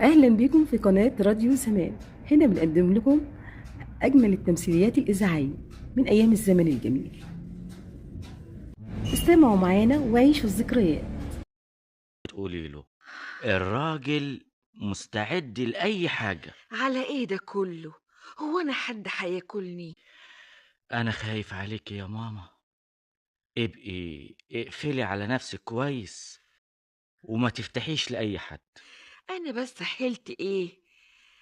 أهلا بكم في قناة راديو زمان. هنا بنقدم لكم أجمل التمثيليات الإذاعية من أيام الزمن الجميل. استمعوا معانا وعيشوا الذكريات. تقولي له الراجل مستعد لأي حاجة. على ايه ده كله؟ هو انا حد هياكلني؟ أنا خايف عليك يا ماما. ابقي اقفلي على نفسك كويس وما تفتحيش لأي حد. انا بس حلت ايه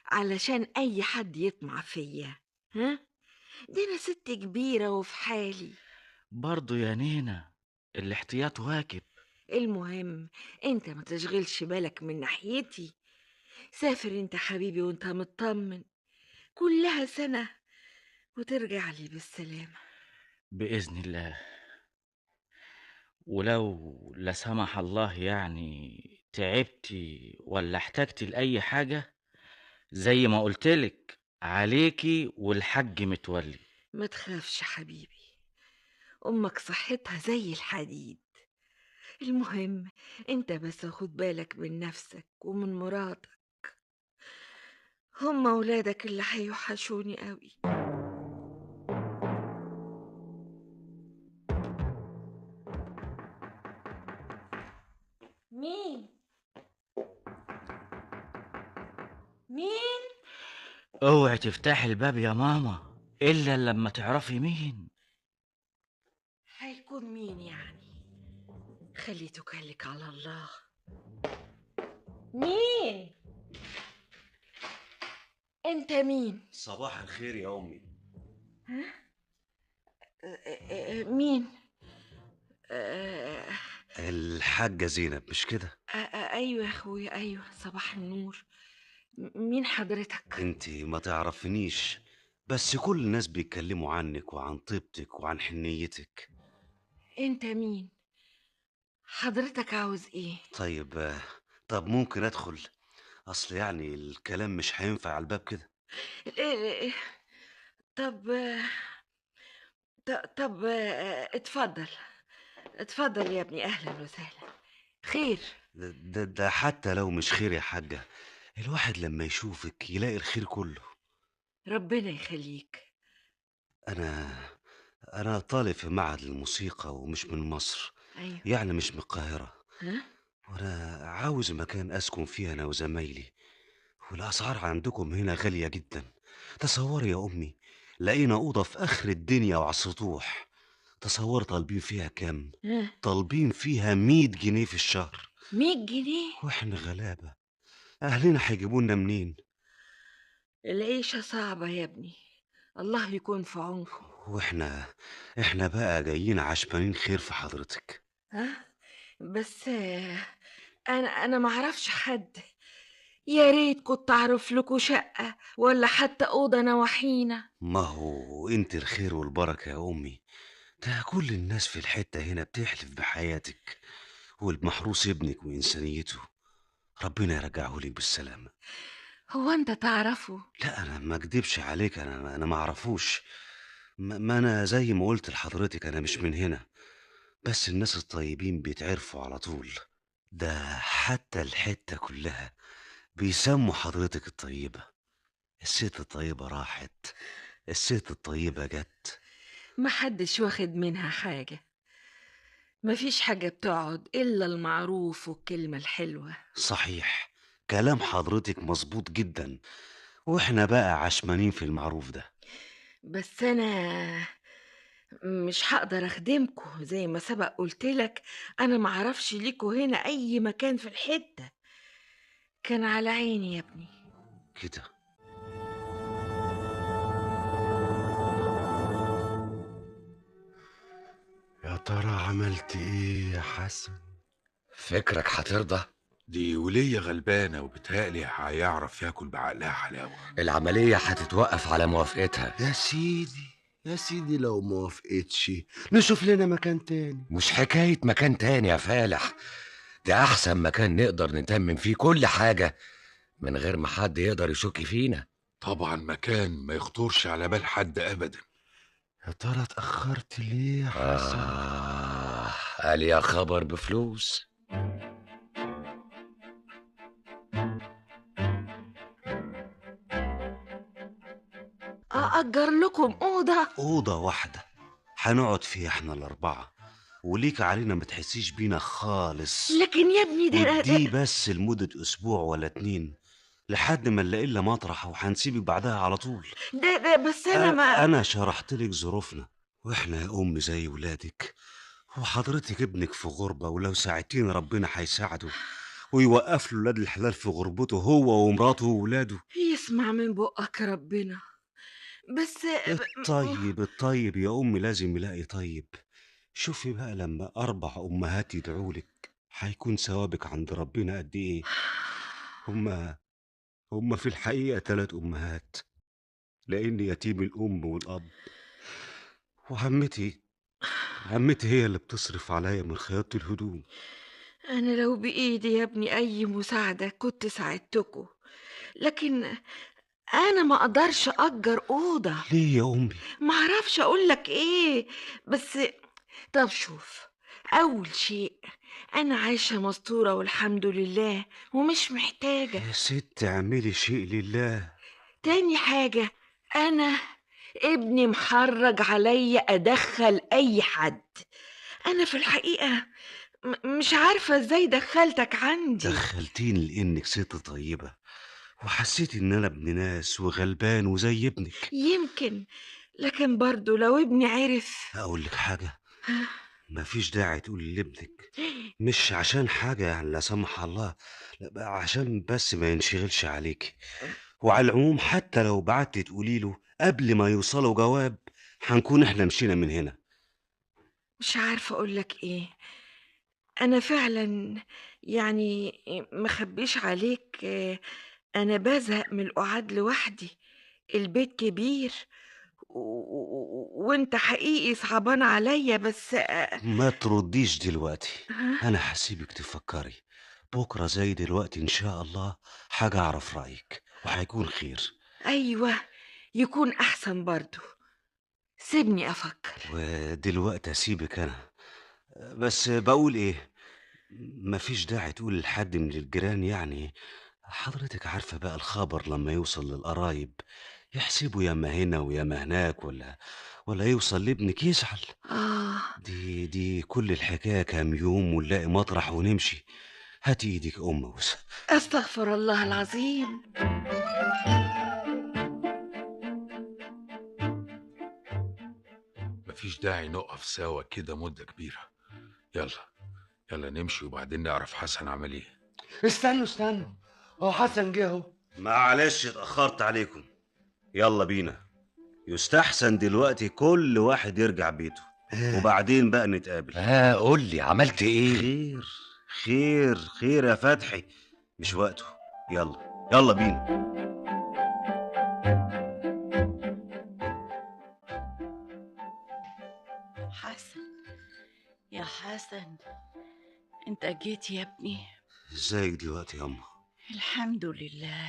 علشان اي حد يطمع فيا؟ ها؟ دي انا ست كبيرة وفي حالي. برضو يا نينا الاحتياط واجب. المهم، انت ما تشغلش بالك من ناحيتي. سافر انت حبيبي وانت مطمن، كلها سنة وترجع لي بالسلامة. بإذن الله. ولو لا سمح الله يعني تعبتي ولا احتجتي لأي حاجة، زي ما قلتلك عليكي والحاج متولي. ما تخافش حبيبي، امك صحتها زي الحديد. المهم، انت بس خد بالك من نفسك ومن مرادك. هم ولادك اللي هيوحشوني قوي. مين؟ مين؟ اوعي تفتحي الباب يا ماما إلا لما تعرفي مين. هيكون مين يعني؟ خلي توكلك على الله. مين؟ انت مين؟ صباح الخير يا أمي. مين؟ آه، الحاجة زينب مش كده؟ ايوه يا اخويا، ايوه، صباح النور. مين حضرتك؟ انتي ما تعرفنيش، بس كل الناس بيتكلموا عنك وعن طيبتك وعن حنيتك. انت مين؟ حضرتك عاوز ايه؟ طيب طب ممكن أدخل؟ أصل يعني الكلام مش هينفع على الباب كده. إيه، طب طب اتفضل. اتفضل يا ابني، اهلا وسهلا. خير؟ ده حتى لو مش خير يا حاجة، الواحد لما يشوفك يلاقي الخير كله. ربنا يخليك. أنا أنا طالب في معهد الموسيقى ومش من مصر، ايوه. يعني مش من القاهرة. ها؟ وأنا عاوز مكان أسكن فيه أنا وزمايلي، والأسعار عندكم هنا غالية جدا. تصوري يا أمي، لقينا أوضة في آخر الدنيا وعلى السطوح. تصور طالبين فيها كام؟ ها؟ طالبين فيها 100 جنيه في الشهر. 100 جنيه؟ وإحنا غلابة، أهلنا هيجيبونا منين؟ العيشة صعبة يا ابني، الله يكون في عونكم. وإحنا بقى جايين عشمانين خير في حضرتك. ها؟ بس انا ما اعرفش حد. يا ريت كنت اعرف لكم شقة ولا حتى أوضة نواحينا. ما هو انت الخير والبركة يا أمي، ده كل الناس في الحتة هنا بتحلف بحياتك والمحروس ابنك وإنسانيته. ربنا يرجعه لك بالسلامة. هو انت تعرفه؟ لا أنا ما أكدبش عليك، أنا ما أعرفوش. ما أنا زي ما قلت لحضرتك أنا مش من هنا، بس الناس الطيبين بيتعرفوا على طول. ده حتى الحتة كلها بيسموا حضرتك الطيبة. الست الطيبة راحت، الست الطيبة جت. محدش واخد منها حاجة. مفيش حاجة بتقعد إلا المعروف والكلمة الحلوة. صحيح، كلام حضرتك مظبوط جدا، واحنا بقى عشمانين في المعروف ده. بس أنا مش هقدر أخدمكوا زي ما سبق قلتلك. أنا معرفش ليكوا هنا أي مكان في الحتة. كان على عيني يا ابني. كده. يا ترى عملت ايه يا حسن؟ فكرك هترضى؟ دي ولية غلبانة وبتهيألي هيعرف ياكل بعقلها حلاوة. العملية هتتوقف على موافقتها. يا سيدي يا سيدي، لو ما وافقتش نشوف لنا مكان تاني. مش حكاية مكان تاني يا فالح، ده أحسن مكان نقدر نتمم فيه كل حاجة من غير ما حد يقدر يشك فينا. طبعا مكان ما يخطرش على بال حد أبدا. يا ترى اتأخرت ليه يا حسن؟ قال يا خبر بفلوس. أأجر لكم أوضة؟ أوضة واحدة هنقعد فيها احنا الأربعة، وليك علينا ما تحسيش بينا خالص. لكن يا ابني ودي بس لمدة أسبوع ولا 2 لحد ما نلاقي لها مطرح، وهنسيبك بعدها على طول. بس أنا ما أنا شرحت لك ظروفنا، وإحنا يا أم زي ولادك، وحضرتك ابنك في غربة، ولو ساعدتينا ربنا هيساعده ويوقف له ولاد الحلال في غربته هو ومراته وولاده. يسمع من بقك ربنا. بس الطيب يا أمي لازم يلاقي طيب. شوفي بقى لما 4 أمهات يدعولك هيكون ثوابك عند ربنا قد إيه. هما في الحقيقة 3 أمهات، لأني يتيم الأم والأب، وعمتي هي اللي بتصرف عليا من خياطة الهدوم. أنا لو بإيدي يا ابني أي مساعدة كنت ساعدتكوا، لكن أنا ما أقدرش أجر أوضة. ليه يا أمي؟ معرفش أقولك إيه، بس طب شوف، أول شيء أنا عايشة مستورة والحمد لله ومش محتاجة. يا ست اعملي شيء لله. تاني حاجة، أنا ابني محرج عليا أدخل أي حد. أنا في الحقيقة مش عارفة إزاي دخلتك عندي. دخلتيني لأنك ست طيبة، وحسيت إن أنا ابن ناس وغلبان وزي ابنك. يمكن، لكن برضو لو ابني عرف. أقول لك حاجة، مفيش داعي تقولي لابنك، مش عشان حاجة يعني لا سمح الله، لا بقى عشان بس ما ينشغلش عليك. وعلى العموم حتى لو بعت تقولي له قبل ما يوصلوا جواب، هنكون احنا مشينا من هنا. مش عارفة أقولك إيه. أنا فعلا يعني مخبيش عليك، أنا بزهق من القعاد لوحدي. البيت كبير وانت حقيقي صعبان عليا، بس ما ترديش دلوقتي، ها؟ أنا هسيبك تفكري. بكرة زي دلوقتي إن شاء الله حاجة أعرف رأيك وهيكون خير. أيوة، يكون أحسن برضو. سيبني أفكر. ودلوقتي أسيبك أنا، بس بقول إيه، مفيش داعي تقول لحد من الجيران يعني. حضرتك عارفة بقى الخبر لما يوصل للقرايب يحسبوا ياما هنا وياما هناك، ولا يوصل لابنك يزعل. آه. دي كل الحكاية كام يوم ونلاقي مطرح ونمشي. هاتي ايدك أم وسع. أستغفر الله العظيم. مفيش داعي نقف سوا كده مدة كبيرة. يلا يلا نمشي وبعدين نعرف حسن عمل ايه. استنوا، هو حسن جه اهو. معلش اتأخرت عليكم. يلا بينا، يستحسن دلوقتي كل واحد يرجع بيته، وبعدين بقى نتقابل. قول لي عملت ايه؟ خير خير خير يا فتحي، مش وقته. يلا بينا. حسن، يا حسن، انت جيت يا ابني. ازيك دلوقتي يا أما؟ الحمد لله.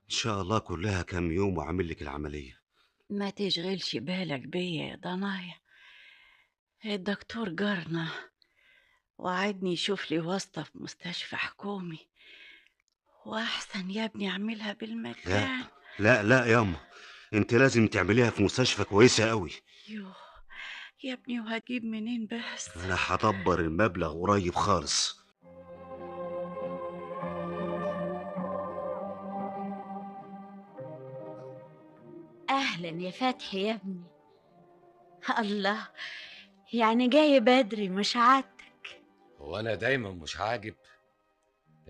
ان شاء الله كلها كام يوم وعامل لك العملية. ما تشغلش بالك بيا يا ضنايا، الدكتور جارنا وعدني يشوف لي واسطة في مستشفى حكومي، واحسن يا ابني اعملها بالمجان. لا يا أما، انت لازم تعمليها في مستشفى كويسة قوي. يوه يا ابني، وهجيب منين بس؟ انا هدبر المبلغ قريب خالص. أهلا يا فتحي يا ابني. الله، يعني جاي بدري مش عادتك. هو انا دايما مش عاجب،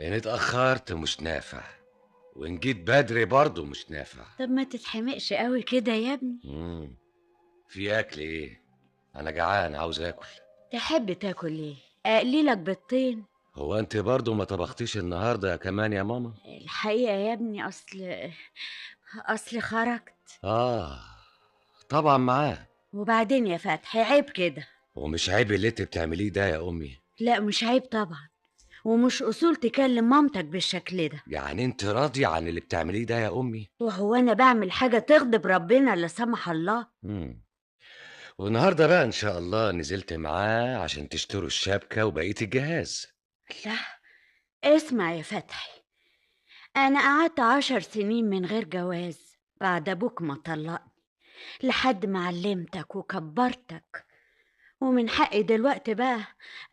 ان اتأخرت مش نافع، وان جيت بدري برضه مش نافع. طب ما تتحمقش قوي كده يا ابني. في اكل ايه؟ انا جعان عاوز اكل. تحب تاكل ايه؟ اقلي لك بيضتين. هو انت برضه ما طبختيش النهارده كمان يا ماما؟ الحقيقة يا ابني اصل خرجت. طبعا معاه. وبعدين يا فتحي عيب كده. ومش عيب اللي انت بتعمليه ده يا امي؟ لا مش عيب طبعا، ومش اصول تكلم مامتك بالشكل ده. يعني انت راضية عن اللي بتعمليه ده يا امي؟ وهو انا بعمل حاجة تغضب ربنا لا سمح الله؟ والنهارده بقى ان شاء الله نزلت معاه عشان تشتروا الشبكة وبقية الجهاز. لا اسمع يا فتحي، انا قعدت 10 سنين من غير جواز، بعد أبوك ما طلقني لحد ما علمتك وكبرتك، ومن حقي دلوقتي بقى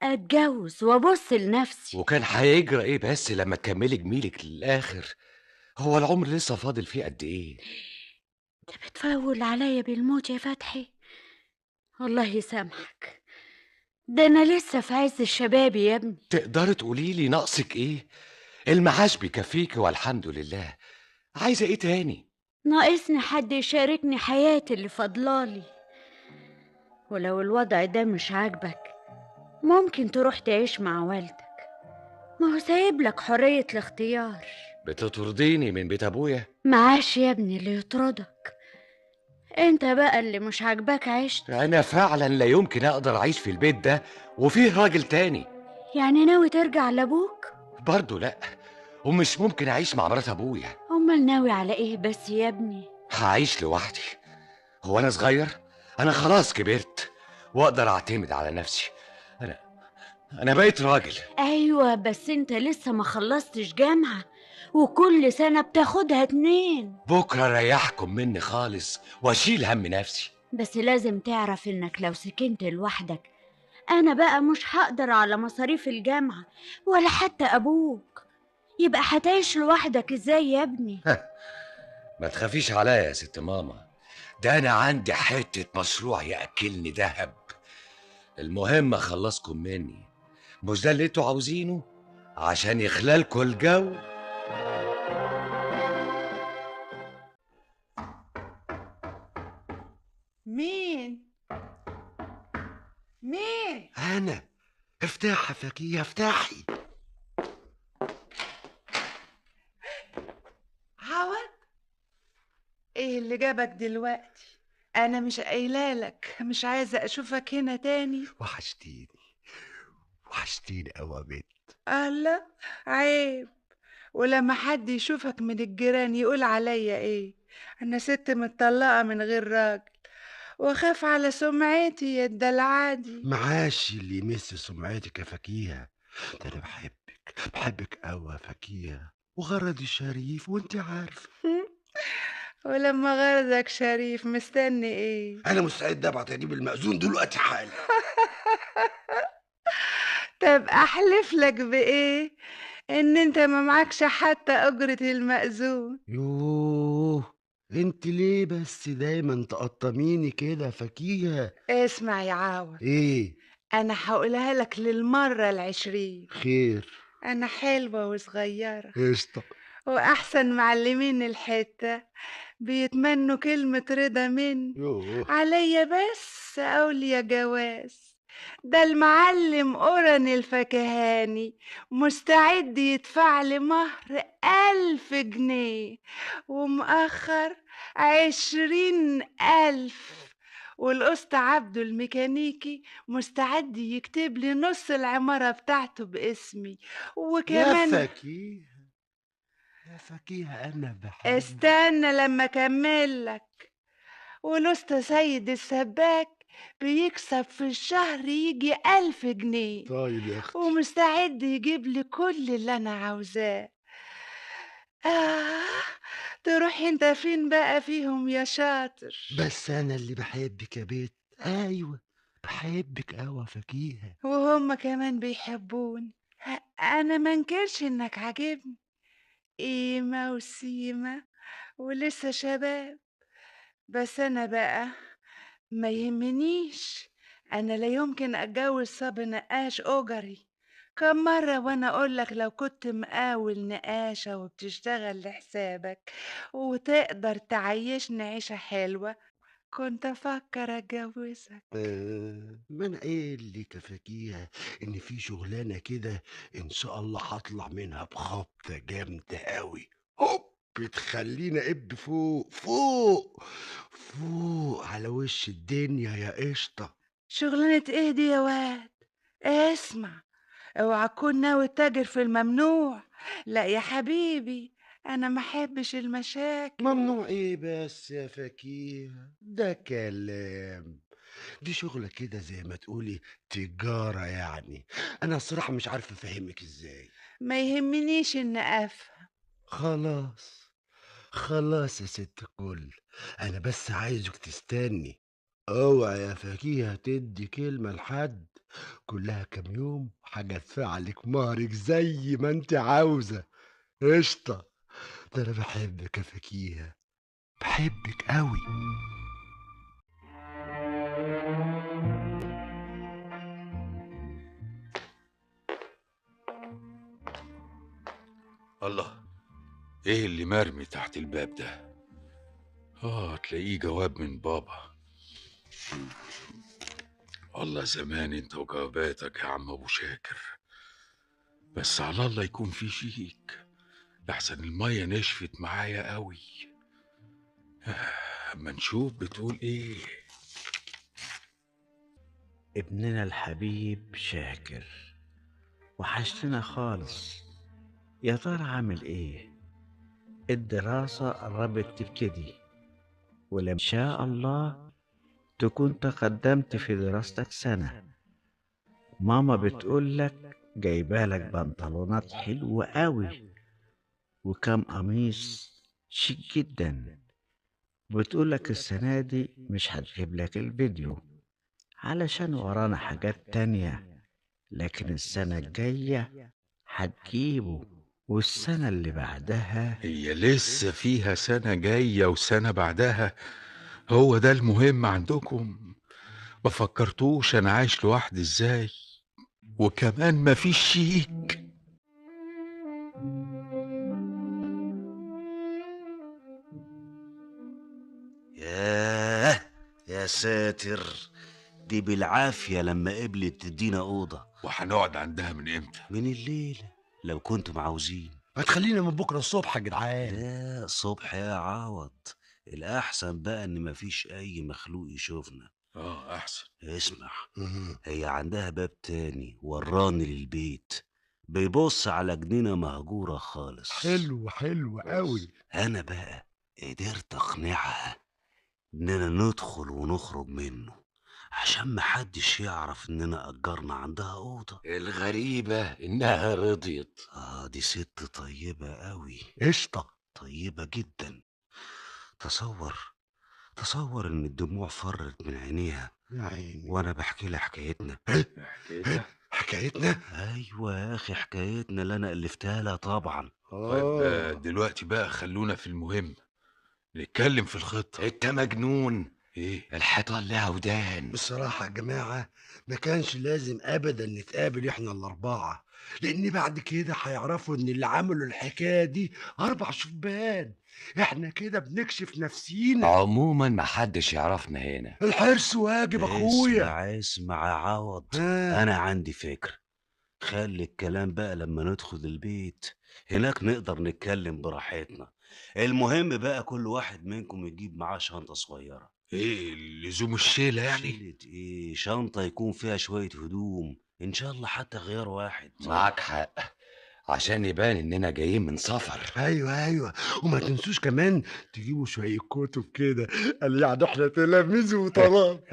أتجوز وأبص لنفسي. وكان هيجرى ايه بس لما تكملي جميلك للاخر؟ هو العمر لسه فاضل فيه قد ايه؟ أنت بتفول عليا بالموت يا فتحي، الله يسامحك، ده أنا لسه في عز الشباب يا ابني. تقدري تقولي لي ناقصك ايه؟ المعاش بيكفيك والحمد لله، عايزه ايه تاني؟ ناقصني حد يشاركني حياتي اللي فضلالي، ولو الوضع ده مش عاجبك ممكن تروح تعيش مع والدك، ما هو سايب لك حرية الاختيار. بتطرديني من بيت ابويا؟ معاش يا ابني اللي يطردك، انت بقى اللي مش عاجباك عيشت. انا فعلا لا يمكن اقدر اعيش في البيت ده وفيه راجل تاني. يعني ناوي ترجع لابوك؟ برضه لا، ومش ممكن اعيش مع مرات ابويا. امال ناوي على ايه بس يا ابني؟ هعيش لوحدي. هو انا صغير؟ انا خلاص كبرت واقدر اعتمد على نفسي. انا بقيت راجل. ايوه بس انت لسه ما خلصتش جامعة، وكل سنة بتاخدها 2. بكره ريحكم مني خالص واشيل هم نفسي. بس لازم تعرف انك لو سكنت لوحدك انا بقى مش هقدر على مصاريف الجامعة ولا حتى ابوك، يبقى هتعيش لوحدك ازاي يا ابني؟ ما تخافيش عليا يا ست ماما، ده انا عندي حتة مشروع ياكلني دهب. المهم اخلصكم مني، مش ده اللي انتوا عاوزينه عشان يخلالكوا الجو؟ مين؟ مين؟ انا. افتحي يا فكيه، افتحي. عوض، ايه اللي جابك دلوقتي؟ انا مش قايلالك مش عايزه اشوفك هنا تاني؟ وحشتيني، وحشتيني قوي يا بنت. الله، عيب. ولما حد يشوفك من الجيران يقول عليا ايه؟ انا ست متطلقه من غير راجل، واخاف على سمعتي يا الدلعادي. معاش اللي يمس سمعتك يا فكيه، ده انا بحبك قوي يا فكيه، وغرضي شريف وانت عارفه. ولما غرضك شريف مستني ايه؟ انا مستعد ابعت اجيب المأذون دلوقتي حالا. طب احلف لك بايه ان انت ما معكش حتى اجرة المأذون؟ يوه، انت ليه بس دايما تقطميني كده يا فكيه؟ اسمع يا عاوض، ايه؟ انا هقولها لك للمرة 20. خير. انا حلوة وصغيرة، قشطه. واحسن معلمين الحتة بيتمنوا كلمة رضا مني. يوه. عليا بس اقول يا جواز، ده المعلم أورن الفكهاني مستعد يدفع لي مهر 1000 جنيه، ومؤخر 20,000، والقسط عبده الميكانيكي مستعد يكتب لي نص العمارة بتاعته باسمي. يا وكمان فكيه، يا فكيه انا بحبك. استنى لما اكملك. والأسطى سيد السباك بيكسب في الشهر يجي 1000 جنيه، طيب يا اختي. ومستعد يجيب لي كل اللي أنا عاوزاه. تروح انت فين بقى فيهم يا شاطر؟ بس انا اللي بحبك يا بيت. ايوه، بحبك قوي يا فكيه. وهم كمان بيحبوني. أنا منكرش إنك عاجبني، قيمة وسيمة ولسه شباب. بس أنا بقى ما يهمنيش، انا لا يمكن اتجوز صبي نقاش اجري. كم مرة وانا اقولك لو كنت مقاول نقاشة وبتشتغل لحسابك وتقدر تعيشني عيشة حلوة كنت افكر اتجوزك. ما انا قايل لك يا فكيه ان في شغلانه كده ان شاء الله هطلع منها بخبطه جامده قوي، هوب، بتخلينا اب فوق فوق فوق على وش الدنيا يا قشطه. شغلانة ايه دي يا واد؟ اسمع، اوعى تكون ناوي تتاجر في الممنوع. لا يا حبيبي، انا ما احبش المشاكل. ممنوع ايه بس يا فكيه؟ ده كلام، دي شغلة كده زي ما تقولي تجارة يعني. أنا الصراحة مش عارف أفهمك إزاي. ما يهمنيش ان افهم. خلاص، خلاص يا ست الكل، انا بس عايزك تستني. اوعى يا فكيهة تدي كلمة لحد، كلها كام يوم هدفع لك مهرك زي ما انت عاوزة. قشطة. ده انا بحبك يا فكيهة، بحبك قوي. الله، ايه اللي مرمي تحت الباب ده؟ تلاقيه جواب من بابا. والله زمان انت وجواباتك يا عم ابو شاكر، بس على الله يكون في شيك، لحسن المية نشفت معايا قوي. اما نشوف بتقول ايه. ابننا الحبيب شاكر، وحشتنا خالص. يا ترى عامل ايه؟ الدراسة قربت تبتدي، ولما شاء الله تكون تقدمت في دراستك سنة. ماما بتقولك جايبالك بنطلونات حلوة قوي وكم قميص شيك جدا. بتقولك السنة دي مش هتجيب لك الفيديو علشان ورانا حاجات تانية، لكن السنة الجاية هتجيبه، والسنة اللي بعدها. هي لسه فيها سنة جاية وسنة بعدها؟ هو ده المهم عندكم؟ ما فكرتوش انا عايش لوحدي ازاي؟ وكمان ما فيش شيك. ياه، يا ساتر، دي بالعافية لما قبلت تدينا أوضة. وهنقعد عندها من امتى؟ من الليل لو كنتم عاوزين. ما تخلينا من بكرة الصبح يا جدعان. لا، صبح يا عوض. الأحسن بقى إن مفيش أي مخلوق يشوفنا. احسن. اسمع، هي عندها باب تاني وراني للبيت، بيبص على جنينة مهجورة خالص. حلو حلو قوي. أنا بقى قدرت أقنعها إننا ندخل ونخرج منه، عشان محدش يعرف إننا أجرنا عندها أوضة. الغريبة إنها رضيت. دي ست طيبة قوي. قشطة. طيبة جدا. تصور إن الدموع فرت من عينيها يا عيني. وأنا بحكي لها حكايتنا. حكايتنا؟ أيوة يا أخي، حكايتنا اللي أنا ألفتها لها طبعا. طيب دلوقتي بقى خلونا في المهم، نتكلم في الخطة. انت مجنون؟ ايه؟ الحيطان لها ودان. بصراحة يا جماعة ما كانش لازم أبدا نتقابل إحنا الأربعة، لأن بعد كده هيعرفوا إن اللي عملوا الحكاية دي 4 شبان. إحنا كده بنكشف نفسينا. عموما ما حدش يعرفنا هنا. الحرص واجب أخويا. اسمع يا عوض، أنا عندي فكرة. خلي الكلام بقى لما ندخل البيت، هناك نقدر نتكلم براحتنا. المهم بقى كل واحد منكم يجيب معاه شنطة صغيرة. ايه لزوم الشيلة يعني؟ شيلة ايه؟ شنطة يكون فيها شوية هدوم، ان شاء الله حتى غير واحد. معاك حق، عشان يبان اننا جايين من سفر. ايوه، وما تنسوش كمان تجيبوا شويه كتب كده، قال يعني احنا تلاميذ وطلاب.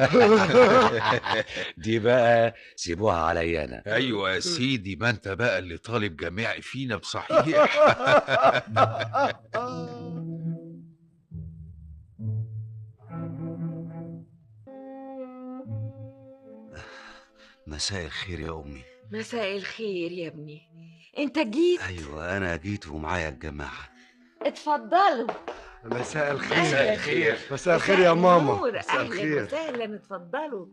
دي بقى سيبوها عليا انا. ايوه يا سيدي، ما انت بقى اللي طالب جامعي فينا بصحيح. مساء الخير يا امي. مساء الخير يا ابني، انت جيت؟ ايوه انا جيت ومعايا الجماعه. اتفضلوا. مساء الخير. مساء الخير. مساء الخير يا ماما. مساء الخير. اهلا وسهلا، اتفضلوا.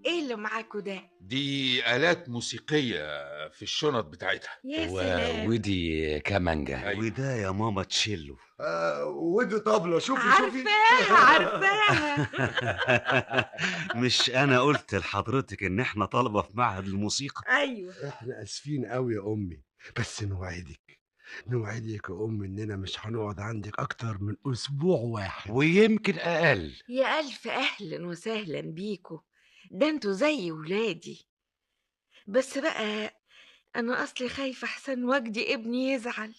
ايه اللي معاكوا ده؟ دي آلات موسيقية في الشنط بتاعتها. يا سلام. ودي كمانجة. وده يا ماما تشيلو. ودي طبلة. شوفي عارفاها. مش انا قلت لحضرتك ان احنا طلبة في معهد الموسيقى؟ ايوه. احنا اسفين قوي يا امي، بس نوعدك يا امي اننا مش هنقعد عندك اكتر من اسبوع واحد، ويمكن اقل. يا الف اهلا وسهلا بيكوا، ده انتوا زي ولادي. بس بقى انا اصلي خايفه احسن وجدي ابني يزعل.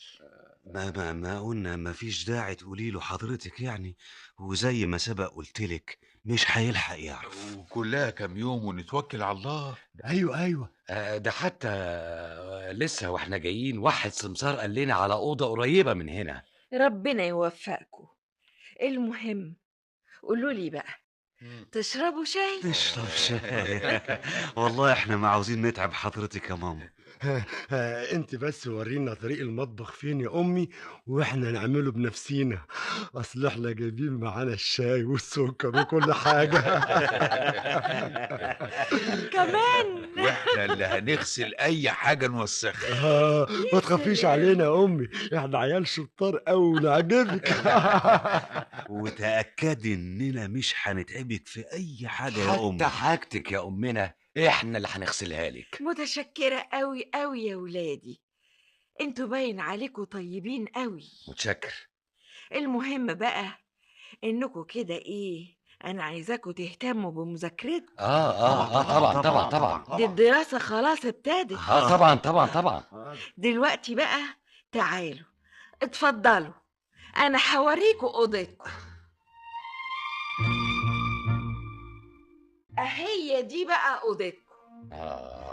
ما قلنا ما فيش داعي تقولي له حضرتك يعني، وزي ما سبق قلت لك مش هيلحق يعرف. وكلها كام يوم ونتوكل على الله. ايوه. ده حتى لسه واحنا جايين واحد سمسار قال لنا على اوضه قريبه من هنا. ربنا يوفقكم. المهم قولوا لي بقى، تشربوا شاي؟ نشرب شاي. والله احنا ما عاوزين نتعب حضرتك يا ماما. انت بس ورينا طريق المطبخ فين يا امي واحنا نعمله بنفسينا. اصل احنا جايبين معانا الشاي والسكر وكل حاجه. كمان واحنا اللي هنغسل اي حاجه نوسخها. ما تخافيش علينا يا امي، احنا عيال شطار قوي ونعجبك. وتأكدي اننا مش هنتعبك في اي حاجة يا امي. حتى حاجتك يا امنا احنا اللي هنغسلها لك. متشكرة قوي قوي يا ولادي، انتوا باين عليكم طيبين قوي. متشكر. المهم بقى انكم كده انا عايزاكم تهتموا بمذاكرتكم. طبعا. دي الدراسة خلاص ابتدت. طبعا. دلوقتي بقى تعالوا اتفضلوا، انا هوريكم اوضتكم. اهي دي بقى اوضتكم.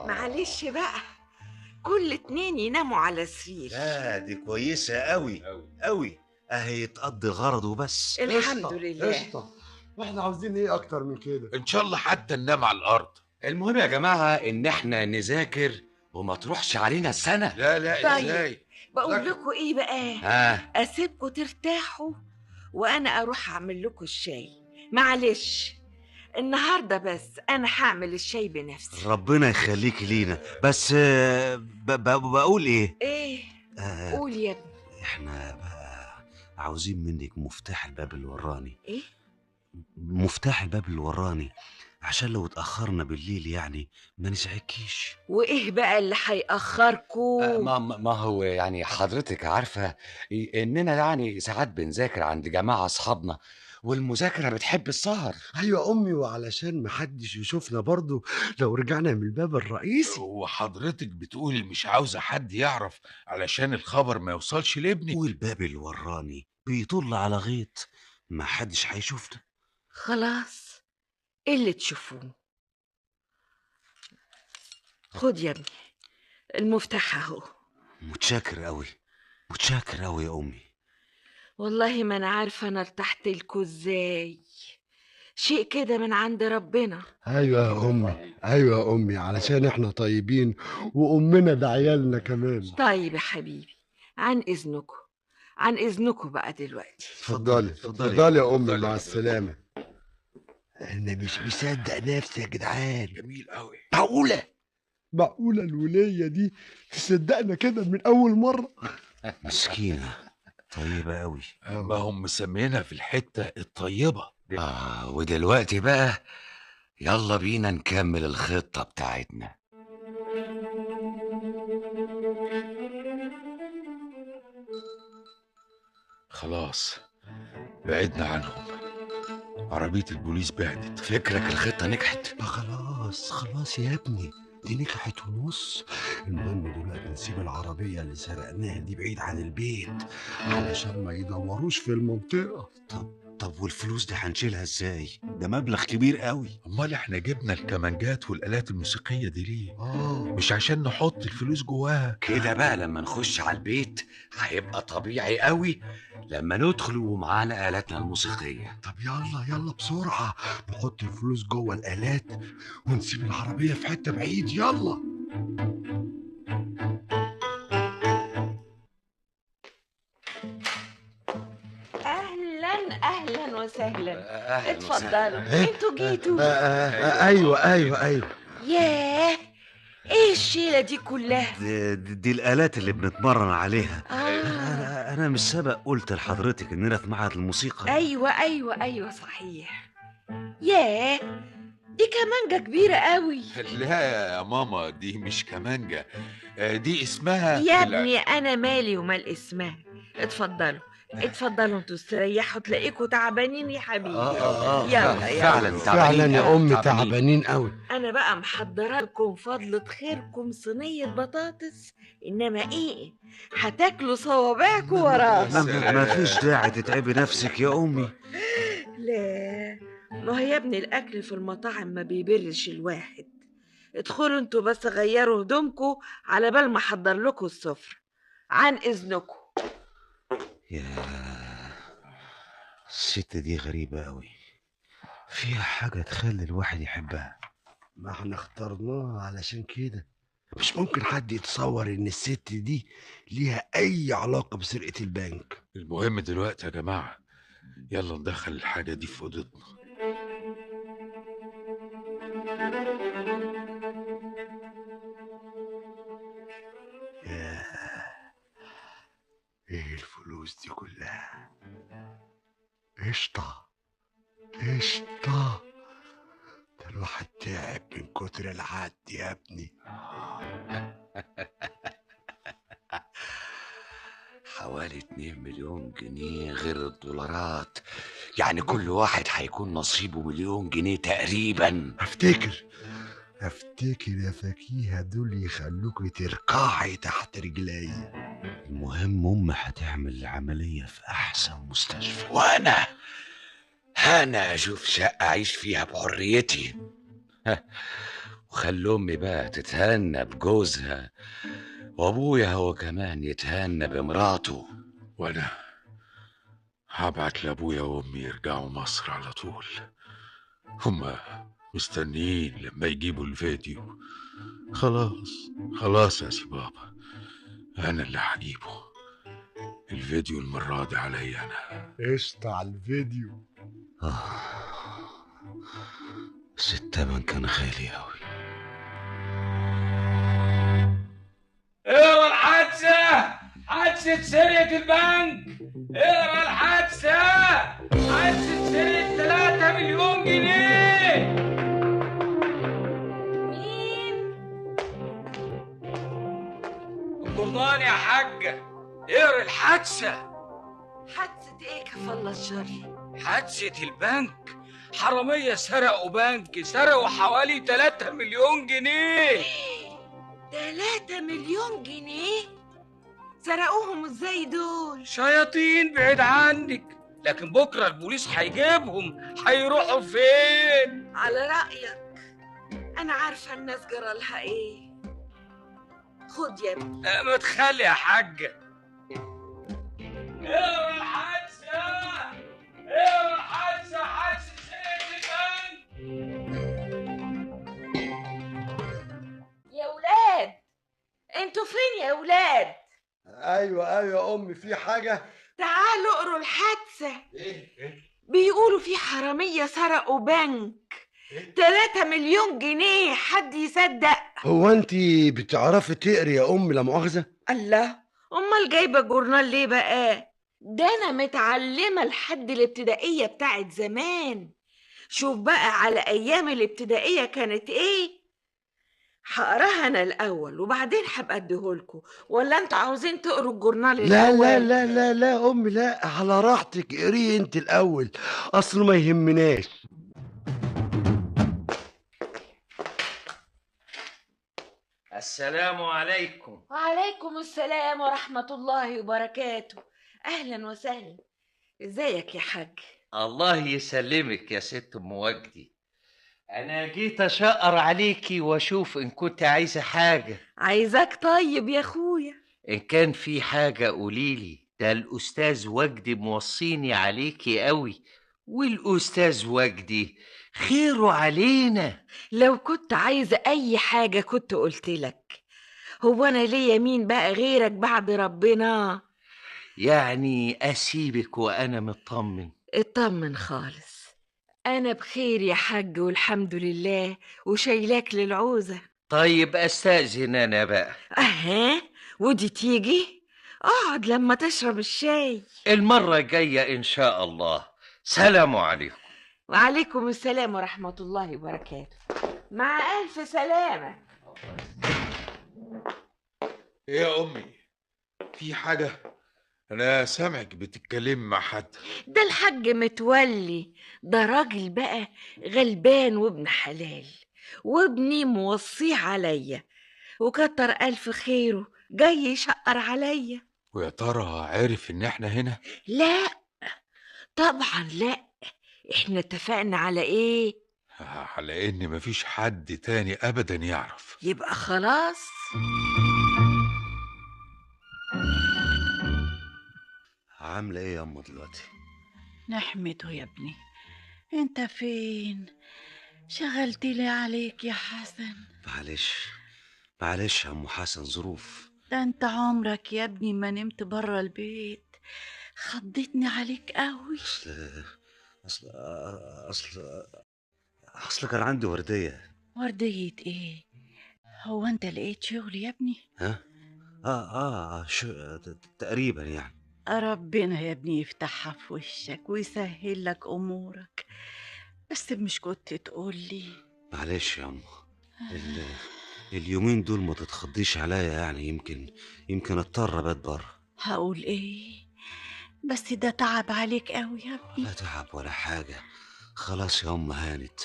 معلش بقى كل 2 يناموا على سرير. لا دي كويسة قوي قوي، اهي تقضي الغرض وبس. الحمد لله. قشطه، واحنا عاوزين ايه اكتر من كده؟ ان شاء الله حتى ننام على الارض. المهم يا جماعه ان احنا نذاكر وما تروحش علينا السنه. لا طيب. ازاي؟ بقول لكم ايه بقى، اسيبكم ترتاحوا وانا اروح اعمل لكم الشاي. معلش النهارده بس انا هعمل الشاي بنفسي. ربنا يخليك لينا. بس بقول ايه؟ قول يا ابني. احنا بقى عاوزين منك مفتاح الباب اللي وراني. ايه؟ مفتاح الباب اللي وراني عشان لو اتأخرنا بالليل يعني ما نزعجكيش. وايه بقى اللي هيأخركم؟ ما هو يعني حضرتك عارفه اننا يعني ساعات بنذاكر عند جماعه اصحابنا والمذاكره بتحب السهر. ايوه يا امي، وعلشان محدش يشوفنا برضو لو رجعنا من الباب الرئيسي. وحضرتك بتقولي مش عاوزه حد يعرف علشان الخبر ما يوصلش لابني. والباب اللي وراني بيطل على غيط، ما حدش هيشوفنا. خلاص اللي تشوفوه. خد يا ابني المفتاح اهو. متشكر قوي يا امي. والله ما انا عارفه انا ارتحت لكم ازاي، شيء كده من عند ربنا. ايوه يا امي علشان احنا طيبين وامنا ده عيالنا كمان. طيب يا حبيبي، عن اذنكم بقى دلوقتي. اتفضلي يا امي، مع السلامه. انا مش مصدق نفسي يا جدعان. جميل قوي. معقوله الوليه دي تصدقنا كده من اول مره؟ مسكينه طيبه قوي. ما هم مسمينها في الحته الطيبه. ودلوقتي بقى يلا بينا نكمل الخطه بتاعتنا. خلاص بعدنا عنهم، عربية البوليس بعدت. فكرك الخطة نجحت؟ خلاص يا ابني، دي نجحت ونص. المهم دلوقتي نسيب العربية اللي سرقناها دي بعيد عن البيت علشان ما يدوروش في المنطقة. طب والفلوس دي هنشيلها ازاي؟ ده مبلغ كبير قوي. امال احنا جبنا الكمانجات والآلات الموسيقية دي ليه؟ مش عشان نحط الفلوس جواها؟ كده بقى لما نخش على البيت هيبقى طبيعي قوي لما ندخل ومعانا آلاتنا الموسيقية. طب يلا بسرعة نحط الفلوس جوه الآلات ونسيب العربية في حتة بعيد. يلا. اهلا وسهلا. اتفضلوا انتوا جيتوا. ايوه. ياه، ايه الشيله دي كلها؟ دي الآلات اللي بنتمرن عليها. انا مش سبق قلت لحضرتك اننا في معهد الموسيقى. ايوه صحيح. ياه، دي كمانجة كبيرة قوي. لا يا ماما، دي مش كمانجة، دي اسمها يا ابني انا مالي ومال اسمها. اتفضلوا انتوا استريحوا، تلاقيكوا تعبانين يا حبيبي. يلا فعلا يا ام تعبانين قوي. انا بقى محضره لكم فضلة خيركم صينية بطاطس، انما ايه هتاكلوا صوابعكم وراها. ما فيش داعي تتعبي نفسك يا امي. لا، ما هي يا ابني الاكل في المطاعم ما بيبرش الواحد. ادخلوا انتوا بس غيروا هدومكم على بال ما احضر لكم السفرة. عن اذنكم. يا الست دي غريبة أوي، فيها حاجة تخلي الواحد يحبها. ما احنا اخترناها علشان كده. مش ممكن حد يتصور ان الست دي ليها اي علاقة بسرقة البنك. المهم دلوقتي يا جماعة، يلا ندخل الحاجة دي في أوضتنا. ياه، ايه الفلوس دي كلها؟ قشطة قشطة، ده الواحد تعب من كتر العد يا ابني. حوالي 2 مليون جنيه غير الدولارات، يعني كل واحد هيكون نصيبه 1,000,000 جنيه تقريبا. افتكر يا فكيهة، دول يخلوكي ترقعي تحت رجلي. المهم أم هتعمل العملية في أحسن مستشفى، وانا اشوف شقة اعيش فيها بحريتي. وخلي امي بقى تتهنى بجوزها، وابويا هو كمان يتهنى بمراته. وأنا هبعت لأبويا وأمي يرجعوا مصر على طول. هما مستنيين لما يجيبوا الفيديو. خلاص يا سي بابا، أنا اللي هجيبه. الفيديو المرة دي عليا أنا. قشطة على الفيديو. بس التمن كان غالي أوي. اقرا الحادثة، حادثة سرقة البنك. اقرا الحادثة، حادثة سرقة 3 مليون جنيه. مين؟ الجرنان يا حاجة، اقرا الحادثة. حادثة ايه كفالة الشر؟ حادثة البنك، حرامية سرقوا بنك، سرقوا حوالي 3 مليون جنيه. 3 مليون جنيه؟ سرقوهم ازاي دول؟ شياطين بعيد عنك، لكن بكرة البوليس هيجيبهم. هيروحوا فين؟ على رأيك أنا عارفة الناس جرالها إيه. خد يا ابني. ما تخلي يا حاجة. اقرا الحادثة، اقرا الحادثة، حادثة سرقة البنك. يا ولاد، انتوا فين يا ولاد؟ ايوه يا امي، في حاجة؟ تعالوا اقروا الحادثة. بيقولوا في حرامية سرقوا بنك، 3 مليون جنيه. حد يصدق؟ هو انت بتعرفي تقري يا امي لا مؤاخذة؟ الله، امال جايبه جورنال ليه بقى؟ ده انا متعلمه لحد الابتدائيه بتاعت زمان. شوف بقى على ايام الابتدائيه كانت ايه. هقراها انا الاول وبعدين هبقى اديهولكوا، ولا انتوا عاوزين تقروا الجورنال لا الاول؟ لا لا لا لا امي، لا، على راحتك اقريه انت الاول، اصله ما يهمناش. السلام عليكم. وعليكم السلام ورحمه الله وبركاته. اهلا وسهلا. ازيك يا حاج؟ الله يسلمك يا ست ام وجدي. انا جيت اشقر عليكي واشوف ان كنت عايزه حاجه. عايزاك طيب يا اخويا. ان كان في حاجه قوليلي، ده الاستاذ وجدي موصيني عليكي قوي، والاستاذ وجدي خيره علينا. لو كنت عايزه اي حاجه كنت قلتلك. هو انا ليا مين بقى غيرك بعد ربنا؟ يعني اسيبك وانا مطمن؟ اطمن خالص، انا بخير يا حاج والحمد لله، وشايلاك للعوزه. طيب استاذن انا بقى. اها، ودي تيجي؟ اقعد لما تشرب الشاي. المره الجايه ان شاء الله. سلام عليكم. وعليكم السلام ورحمه الله وبركاته. مع الف سلامه. إيه يا أمي، في حاجة؟ أنا سامعك بتتكلم مع حد. ده الحاج متولي، ده راجل بقى غلبان وابن حلال، وابني موصيه عليا، وكتر ألف خيره جاي يشقر عليا. ويا ترى عارف إن إحنا هنا؟ لا طبعا لا. احنا اتفقنا على ايه؟ على إن مفيش حد تاني أبدا يعرف. يبقى خلاص. عاملة ايه يا أما دلوقتي؟ نحمده يا ابني. انت فين؟ شغلت لي عليك يا حسن. معلش يا أم حسن، ظروف. ده انت عمرك يا ابني ما نمت برا البيت. خضتني عليك قوي. أصل أصل أصل كان عندي وردية. وردية ايه؟ هو انت لقيت شغل يا ابني؟ ها؟ شو تقريبا يعني. ربنا يا ابني يفتحها في وشك ويسهل لك امورك، بس مش كنت تقول لي؟ معلش يا أم، اليومين دول ما تتخضيش عليا، يعني يمكن اضطر ابات بره. هقول ايه؟ بس ده تعب عليك قوي يا ابني. لا تعب ولا حاجة، خلاص يا أم هانت.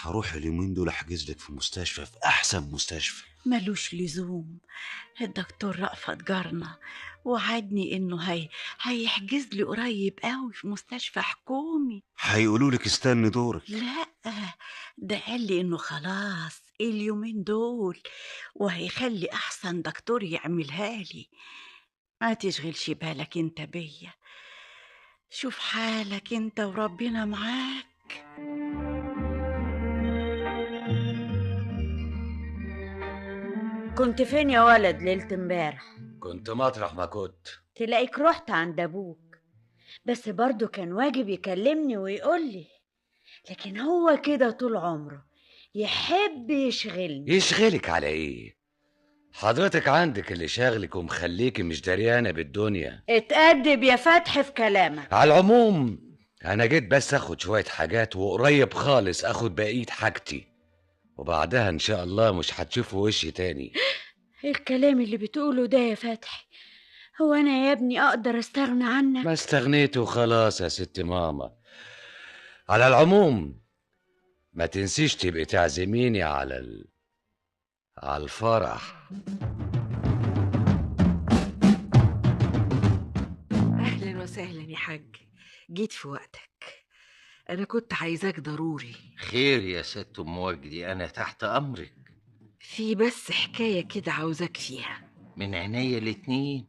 هروح اليومين دول احجز لك في مستشفى، في احسن مستشفى. ملوش لزوم. الدكتور رأفت جارنا وعدني انه هيحجز لي قريب قوي في مستشفى حكومي. هيقولوا لك استني دورك. لا، ده قال لي انه خلاص اليومين دول وهيخلي احسن دكتور يعملها لي. ما تشغلش بالك انت بيا، شوف حالك انت وربنا معاك. كنت فين يا ولد ليلة امبارح؟ كنت مطرح ما كنت. تلاقيك رحت عند ابوك، بس برضو كان واجب يكلمني ويقولي، لكن هو كده طول عمره يحب يشغلني. يشغلك على ايه؟ حضرتك عندك اللي شاغلك ومخليكي مش دريانة بالدنيا. اتأدب يا فتحي في كلامك. على العموم انا جيت بس اخد شوية حاجات، وقريب خالص اخد بقية حاجتي، وبعدها ان شاء الله مش هتشوفوا وشي تاني. ايه الكلام اللي بتقوله ده يا فتحي؟ هو انا يا ابني اقدر استغنى عنك؟ ما استغنيت وخلاص يا ست ماما. على العموم ما تنسيش تبقي تعزميني على الفرح. أهلا وسهلا يا حاج، جيت في وقتك. أنا كنت عايزاك ضروري. خير يا ست ام وجدي، انا تحت امرك. في بس حكاية كده عاوزاك فيها. من عينيا الاتنين.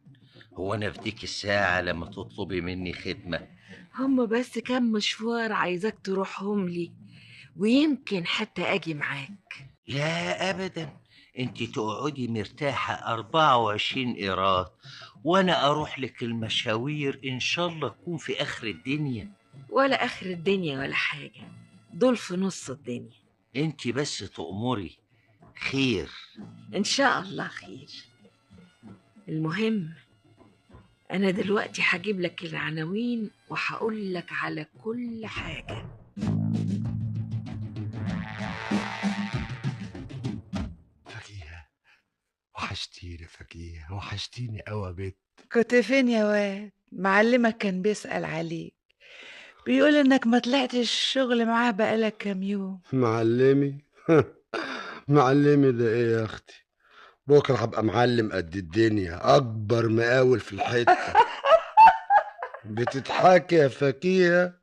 هو انا في ديك الساعة لما تطلبي مني خدمة؟ هم بس كام مشوار عايزاك تروحهم لي، ويمكن حتى أجي معاك. لا ابدا، انت تقعدي مرتاحة 24 قيراط، وانا اروح لك المشاوير ان شاء الله تكون في اخر الدنيا. ولا آخر الدنيا ولا حاجة، دول في نص الدنيا. انت بس تأمري. خير إن شاء الله خير. المهم أنا دلوقتي هجيب لك العناوين وهقول لك على كل حاجة. فكيهة، وحشتيني فكيهة، وحشتيني قوي يا بت. كنت فين يا واد؟ معلمك كان بيسأل عليك، بيقول انك ما طلعتش الشغل معاه بقالك كام يوم. معلمي؟ معلمي ده ايه يا اختي؟ بكره هبقى معلم قد الدنيا، اكبر مقاول في الحته. بتضحكي يا فكيهة؟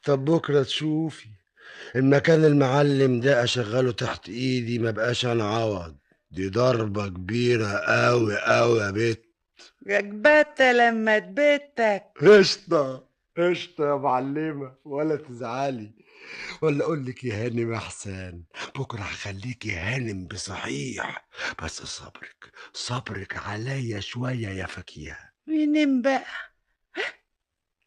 طب بكره تشوفي المكان المعلم ده اشغله تحت ايدي، ما بقاش انا عوض. دي ضربه كبيره قوي قوي يا بت. جبت لما تبتك. قشطه قشطه يا معلمه، ولا تزعلي. ولا اقول لك يا هانم احسن، بكره هخليكي هانم بصحيح، بس صبرك عليا شويه يا فكيهة. مين بقى؟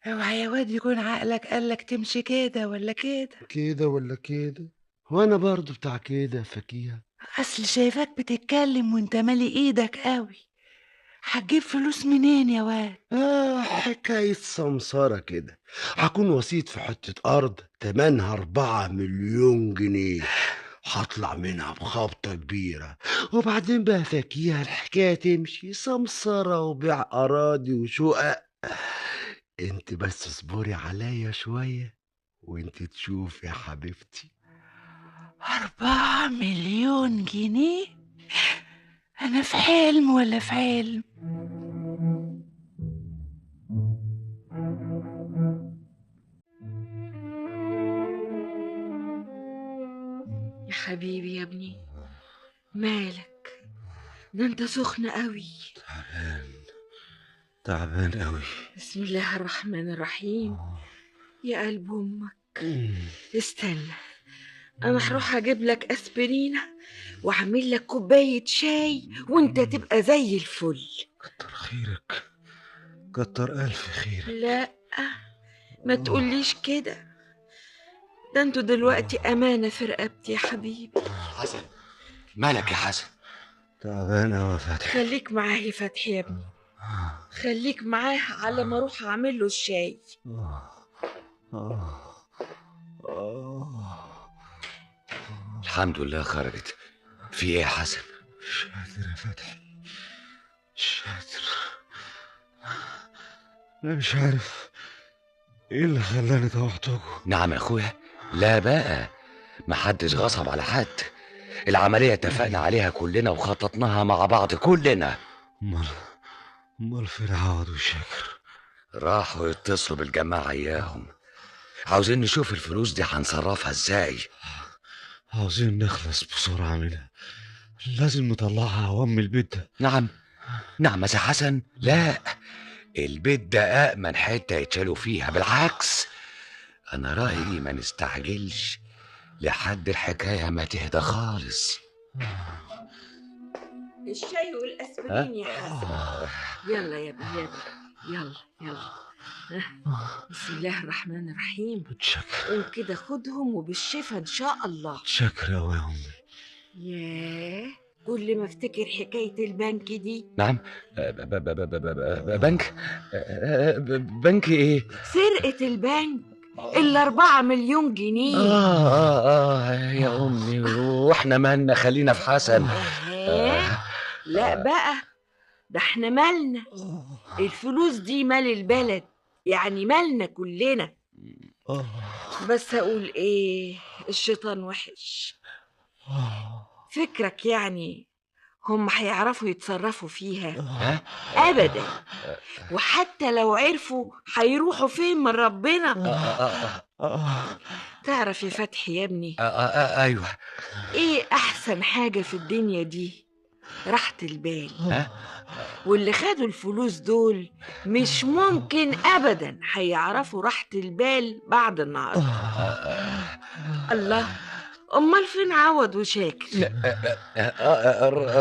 اوعى يا واد يكون عقلك قالك تمشي كده ولا كده. كده ولا كده؟ وانا برضو بتاع كده يا فكيهة. اصل شايفاك بتتكلم وانت مالي ايدك قوي، هتجيب فلوس منين يا واد؟ حكاية سمسارة كده. هكون وسيط في حتة أرض تمنها 4 مليون جنيه، هطلع منها بخبطة كبيرة، وبعدين بقى فاكيها الحكاية تمشي سمسارة وبيع أراضي وشقق. انت بس اصبري عليا شوية وانت تشوفي يا حبيبتي. 4 مليون جنيه؟ انا في حلم ولا في علم؟ يا حبيبي يا ابني، مالك؟ ده انت سخن قوي. تعبان قوي. بسم الله الرحمن الرحيم. يا قلب امك، استنى، انا هروح اجيب لك اسبرينة واعمل لك كوباية شاي وانت تبقى زي الفل. كتر خيرك، كتر الف خيرك. لا، ما تقوليش كده، ده انتوا دلوقتي امانة في رقبتي يا حبيبي. حسن، مالك يا حسن؟ تعبان قوي يا فتحي. خليك معاه يا فتحي يا ابني، خليك معاه على ما اروح اعمل له الشاي. الحمد لله خرجت. في ايه يا حسن؟ مش قادر يا فتحي، مش قادر. انا مش عارف ايه اللي خلاني توحتكم. نعم يا اخويا، لا بقى، محدش غصب على حد. العملية اتفقنا عليها كلنا وخططناها مع بعض كلنا. امال فين عوض وشاكر؟ راحوا يتصلوا بالجماعة اياهم، عاوزين نشوف الفلوس دي هنصرفها ازاي. عاوزين نخلص بسرعة منها، لازم نطلعها عوام البيت ده. نعم يا سي حسن، لا، البيت ده أأمن حتة يتشالوا فيها. بالعكس، أنا رأيي ما نستعجلش لحد الحكاية ما تهدى خالص. الشاي والاسبرين يا حسن. يلا يا ابني، يلا يلا. بسم الله الرحمن الرحيم. قوم كده خدهم وبالشفا ان شاء الله. شكرا أوي يا أمي. ياه، كل ما افتكر حكاية البنك دي. نعم، بنك؟ بنك ايه؟ سرقة البنك، ال4 مليون جنيه. يا أمي، واحنا مالنا؟ خلينا في حسن. لا بقى، ده احنا مالنا، الفلوس دي مال البلد، يعني مالنا كلنا. بس اقول ايه، الشيطان وحش. فكرك يعني هم هيعرفوا يتصرفوا فيها؟ ابدا، وحتى لو عرفوا هيروحوا فين من ربنا. تعرف يا فتحي يا ابني، ايوه، ايه احسن حاجة في الدنيا دي؟ راحة البال. واللي خدوا الفلوس دول مش ممكن ابدا هيعرفوا راحة البال بعد النهارده. الله، امال فين عوض وشاكر؟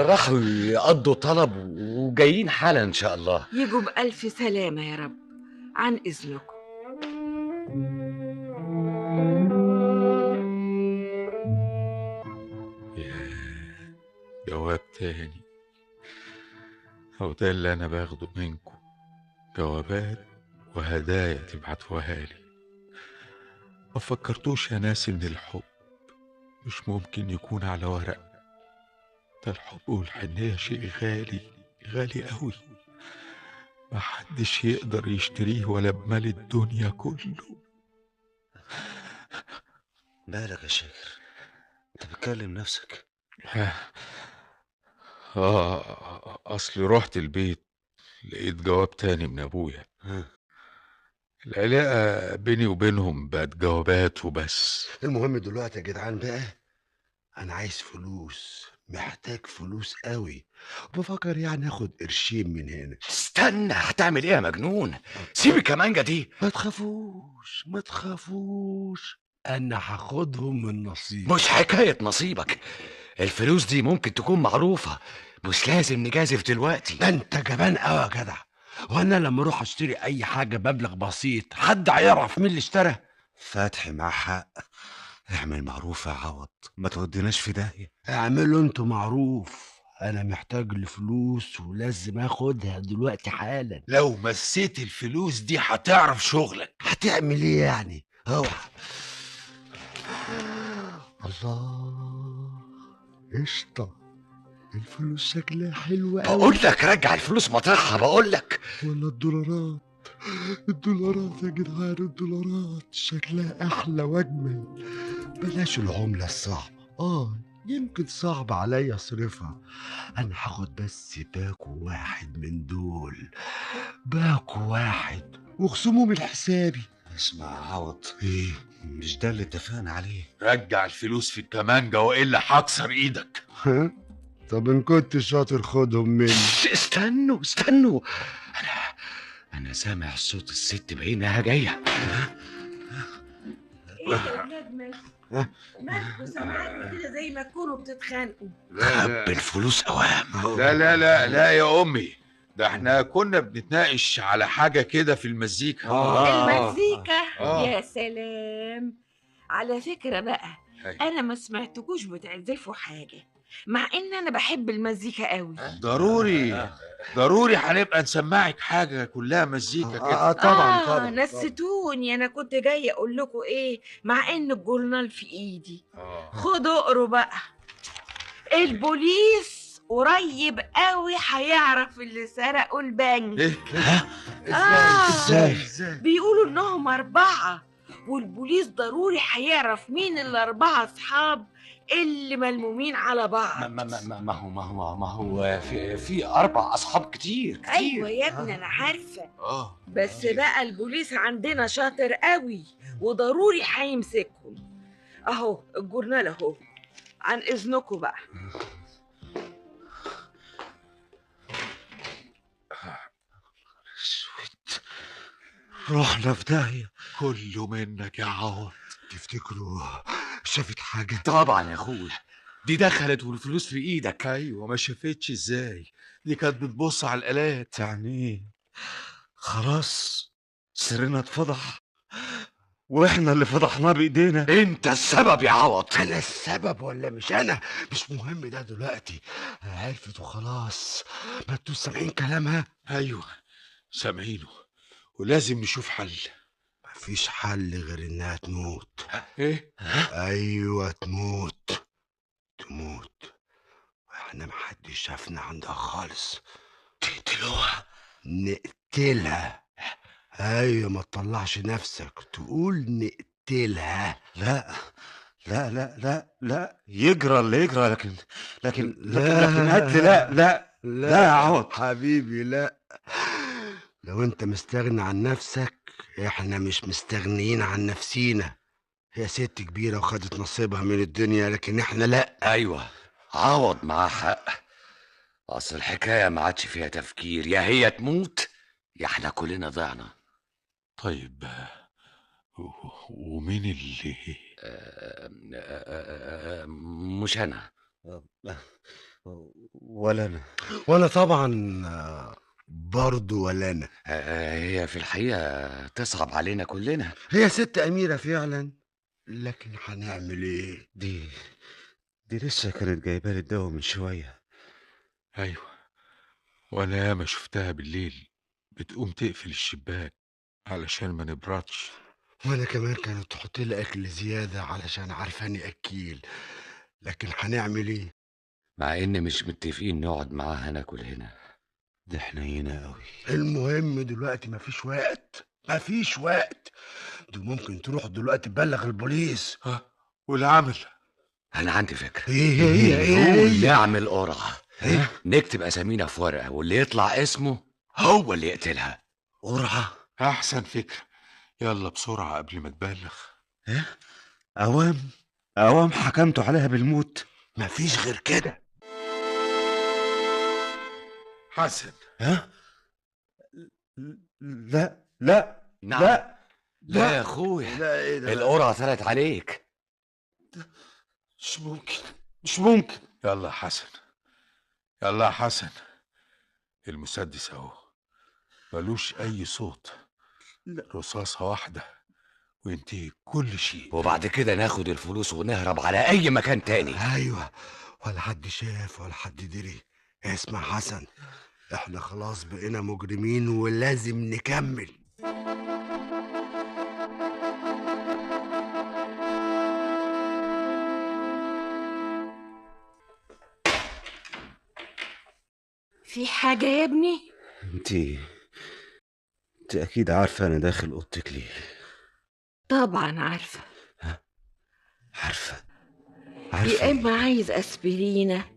راحوا يقضوا طلب وجايين حالا ان شاء الله. يجوا بألف سلامة يا رب، عن اذنكم. جواب تاني، هو ده اللي أنا باخده منكم، جوابات وهدايا تبعتوها لي. ما فكرتوش يا ناس إن الحب مش ممكن يكون على ورق؟ ده الحب والحنية شيء غالي، غالي قوي، محدش يقدر يشتريه ولا بمال الدنيا كله. مالك يا شاكر؟ انت بتكلم نفسك؟ أصلي رحت البيت لقيت جواب تاني من أبويا. العلاقة بيني وبينهم بقت جوابات وبس. المهم دلوقتي يا جدعان بقى، انا عايز فلوس، محتاج فلوس قوي، وبفكر يعني اخد قرشين من هنا. استنى، هتعمل ايه يا مجنون؟ سيب الكمانجة دي. ما تخافوش ما تخافوش، انا هاخدهم من نصيبي. مش حكاية نصيبك، الفلوس دي ممكن تكون معروفة، مش لازم نجازف دلوقتي. ده انت جبان قوي يا جدع، وانا لما اروح اشتري اي حاجه بمبلغ بسيط حد هيعرف مين اللي اشترى؟ فتحي معاه حق، اعمل معروف يا عوض، ما توديناش في داهيه. اعملوا انتوا معروف، انا محتاج لفلوس ولازم اخدها دلوقتي حالا. لو مسيت الفلوس دي هتعرف شغلك. هتعمل ايه يعني؟ اوعى. الله، قشطه، الفلوس شكلها حلوة قوي. بقول لك رجع الفلوس مطرحها، بقول لك. ولا الدولارات، الدولارات يا جدعان، الدولارات شكلها احلى واجمل. بلاش العملة الصعبة، يمكن صعب عليا اصرفها. انا هاخد بس باكو واحد من دول، باكو واحد، واخصمه من حسابي. اسمع عوض، ايه؟ مش ده اللي اتفقنا عليه؟ رجع الفلوس في الكمانجة وإلا هكسر إيدك. طب ان كنت شاطر خدهم مني. استنوا، انا سامع صوت الست بعينها جايه. ايه يا ولاد مالكوا سامعاني كده زي ما تكونوا بتتخانقوا؟ خب الفلوس اوام. لا لا لا لا يا امي، ده احنا كنا بنتناقش على حاجه كده في المزيكا. المزيكا؟ آه. يا سلام. على فكرة بقى، أيوة. انا ما سمعتكوش بتعزفوا حاجة، مع ان انا بحب المزيكا قوي. ضروري هنبقى نسمعك حاجه كلها مزيكا كده. طبعا نسيتوني، انا كنت جاية اقول لكم ايه، مع ان الجورنال في ايدي. خدوا اقروا بقى. البوليس قريب قوي هيعرف اللي سرقوا البنك. ازاي؟ بيقولوا انهم 4، والبوليس ضروري هيعرف مين ال4 اصحاب اللي ملمومين على بعض. ما هو في 4 اصحاب كتير. ايوه يا ابني انا عارفه. بس بقى البوليس عندنا شاطر قوي وضروري هيمسكهم. اهو الجورنال اهو، عن اذنكم بقى. رحنا في داهية. كله منك يا عوض. تفتكروا شافت حاجة؟ طبعا يا اخويا، دي دخلت والفلوس في ايدك. ايوه، ما شافتش ازاي؟ دي كانت بتبص على الالات. يعني ايه؟ خلاص سرنا اتفضح واحنا اللي فضحناه بايدينا. انت السبب يا عوض. انا السبب ولا مش انا؟ مش مهم ده دلوقتي. عرفت وخلاص. ما انتوا سامعين كلامها؟ ايوه سامعينه، ولازم نشوف حل. مفيش حل غير انها تموت. ايه؟ ايوه تموت. واحنا محدش شافنا عندها خالص. تقتلوها؟ نقتلها. ايوه، ما تطلعش نفسك تقول نقتلها. لا لا لا لا لا، يجرى اللي يجرى، لكن لا. قتل لا يا عوض حبيبي، لا. لو انت مستغني عن نفسك، احنا مش مستغنيين عن نفسينا. هي ست كبيرة وخدت نصيبها من الدنيا، لكن احنا لا. ايوه عوض معاه حق. اصل الحكايه ما عادش فيها تفكير، يا هي تموت يا احنا كلنا ضعنا. طيب ومين اللي مش انا ولا انا. وانا طبعا برضو ولا انا. هي في الحقيقه تصعب علينا كلنا. هي ست أميرة فعلا، لكن هنعمل ايه؟ دي لسه كانت جايبه لي الدواء من شويه. ايوه، وانا ياما شفتها بالليل بتقوم تقفل الشباك علشان ما نبردش. وانا كمان كانت تحط لي اكل زياده علشان عارفاني اكيل، لكن هنعمل ايه؟ مع ان مش متفقين نقعد معاها ناكل هنا. دي حنينه قوي. المهم دلوقتي مفيش وقت. دي ممكن تروح دلوقتي تبلغ البوليس. والعمل؟ انا عندي فكره. ايه؟ نعمل قرعه. نكتب اسامينا في ورقه، واللي يطلع اسمه هو اللي يقتلها. قرعه؟ احسن فكره. يلا بسرعه قبل ما تبلغ. اوام حكمتوا عليها بالموت؟ مفيش غير كده. حسن. لا لا نعم. لا يا اخويا، لا. ايه ده؟ القرعه طلعت عليك. مش ممكن. يلا يا حسن، المسدس اهو، ملوش اي صوت، رصاصة واحدة وينتهي كل شيء. وبعد كده ناخد الفلوس ونهرب على اي مكان تاني. ايوه، ولا حد شاف ولا حد دري. اسمع حسن، احنا خلاص بقينا مجرمين ولازم نكمل. في حاجة يا ابني؟ انت اكيد عارفه انا داخل اوضتك ليه. طبعا عارفة. عارفه يا اما عايز اسبرينة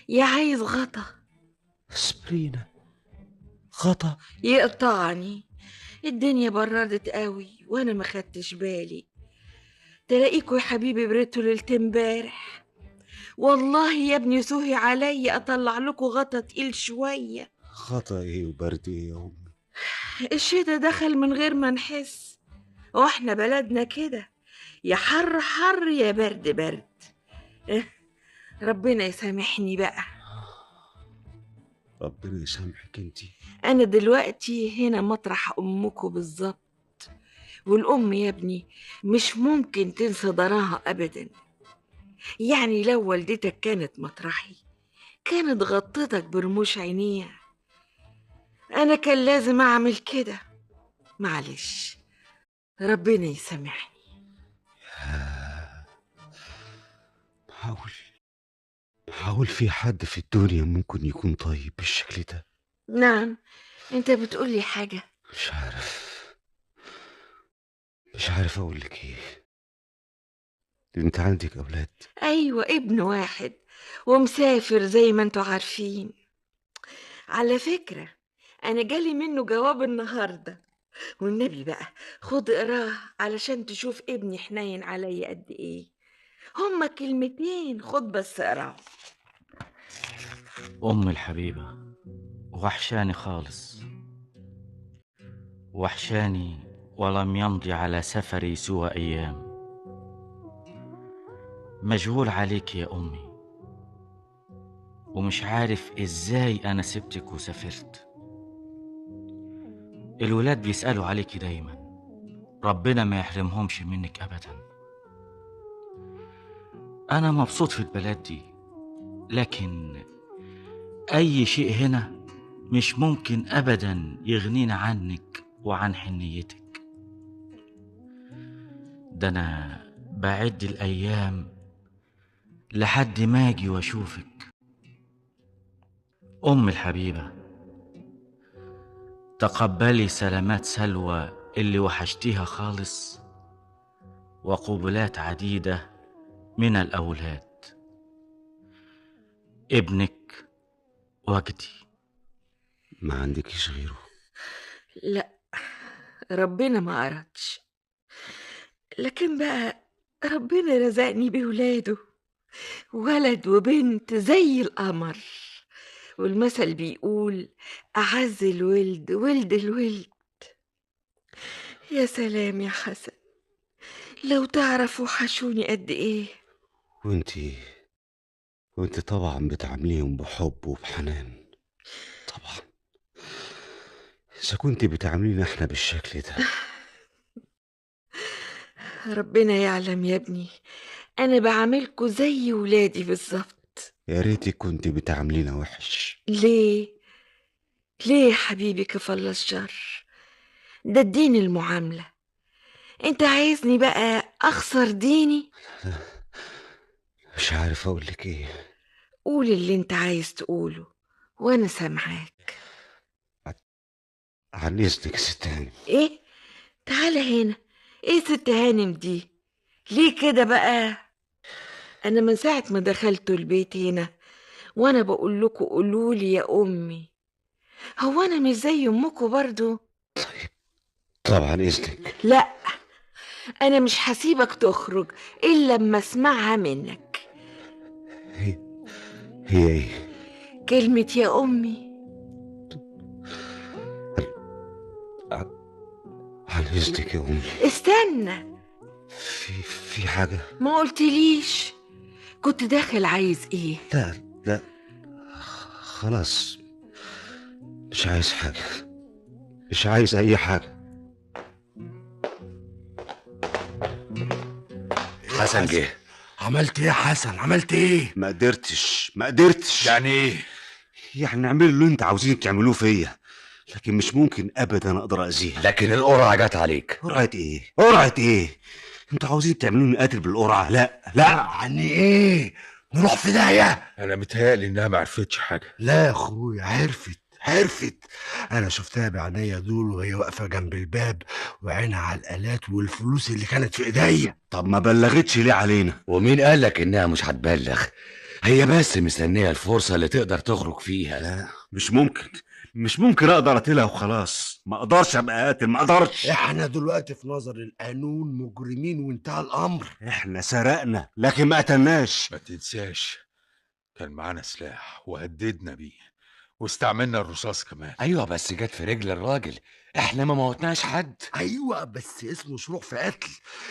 يا عايز غطا. اسبرينة غطا؟ يقطعني. الدنيا بردت قوي وانا ما خدتش بالي. تلاقيكوا يا حبيبي بريتوا ليلة امبارح. والله يا ابني سهي عليا اطلع لكم غطا تقيل شوية. غطا ايه وبرد ايه يا امي؟ الشتا دخل من غير ما نحس، واحنا بلدنا كده، يا حر حر يا برد برد. إيه، ربنا يسامحني بقى. ربنا يسامحك انتي. انا دلوقتي هنا مطرح امكم بالظبط، والام يا ابني مش ممكن تنسى ضناها ابدا. يعني لو والدتك كانت مطرحي كانت غطتك برموش عينيها. انا كان لازم اعمل كده، معلش، ربنا يسامحني. معقول في حد في الدنيا ممكن يكون طيب بالشكل ده؟ نعم، انت بتقولي حاجة؟ مش عارف اقول لك ايه. انت عندك اولاد؟ ايوه، ابن واحد ومسافر زي ما انتوا عارفين. على فكرة انا جالي منه جواب النهاردة، والنبي بقى خد اقراه علشان تشوف ابني حنين عليا قد ايه. هما كلمتين، خد بس اقراه. أمي الحبيبة، وحشاني خالص، وحشاني ولم يمضي على سفري سوى أيام. مشغول عليك يا أمي، ومش عارف إزاي أنا سبتك وسافرت. الولاد بيسألوا عليك دايما، ربنا ما يحرمهمش منك أبدا. أنا مبسوط في البلد دي، لكن أي شيء هنا مش ممكن أبدا يغنينا عنك وعن حنيتك. ده أنا بعد الأيام لحد ما أجي وأشوفك. أم الحبيبة، تقبلي سلامات سلوى اللي وحشتيها خالص، وقبلات عديدة من الأولاد. ابنك وجدي. ما عندكيش غيره؟ لا، ربنا ما أردش، لكن بقى ربنا رزقني بولاده، ولد وبنت زي القمر. والمثل بيقول أعز الولد ولد الولد. يا سلام يا حسن، لو تعرف وحشوني قد ايه. وانتي طبعا بتعامليهم بحب وبحنان. طبعا اذا كنتي بتعاملينا احنا بالشكل ده. ربنا يعلم يا ابني، انا بعاملكوا زي ولادي بالظبط. يا ريتي كنتي بتعاملينا وحش. ليه ليه يا حبيبي، كفل الشر، ده الدين المعاملة. انت عايزني بقى اخسر ديني؟ مش عارف اقول لك ايه. قول اللي انت عايز تقوله وانا سامعاك. عن اذنك يا ست هانم. ايه؟ تعالى هنا. ايه ست هانم دي؟ ليه كده بقى؟ انا من ساعة ما دخلت البيت هنا وانا بقول لكم قولوا لي يا امي. هو انا مش زي امكم برضو؟ طبعا اذنك. لا، انا مش هسيبك تخرج الا لما اسمعها منك. هي ايه؟ كلمة يا امي. عن اذنك يا امي. استنى، في حاجة؟ ما قلتليش كنت داخل عايز ايه؟ لا خلاص، مش عايز حاجة، مش عايز اي حاجة. حسن جه. عملت ايه يا حسن؟ عملت ايه؟ ما قدرتش. يعني ايه؟ يعني اعملوا اللي انت عاوزين تعملوه فيا، لكن مش ممكن ابدا اقدر اذيها. لكن القرعه جت عليك. قرعه ايه؟ قرعه ايه؟ انتوا عاوزين تعملوني قاتل بالقرعه؟ لا يعني ايه؟ نروح في داهيه؟ انا متهيألي انها ما عرفتش حاجه. لا يا اخويا، عرفت. انا شفتها بعينيا دول وهي واقفه جنب الباب وعينها على الالات والفلوس اللي كانت في ايديا. طب ما بلغتش ليه علينا؟ ومين قالك انها مش هتبلغ؟ هي بس مستنيه الفرصه اللي تقدر تخرج فيها. لا مش ممكن اقدر اقتلها وخلاص. ما اقدرش ابقى قاتل، ما اقدرش. احنا دلوقتي في نظر القانون مجرمين وانتهى الامر. احنا سرقنا لكن ما قتلناش. ما تنساش كان معانا سلاح وهددنا بيه، واستعملنا الرصاص كمان. ايوه بس جت في رجل الراجل، احنا ما موتناش حد. ايوه بس اسمه شروع في قتل.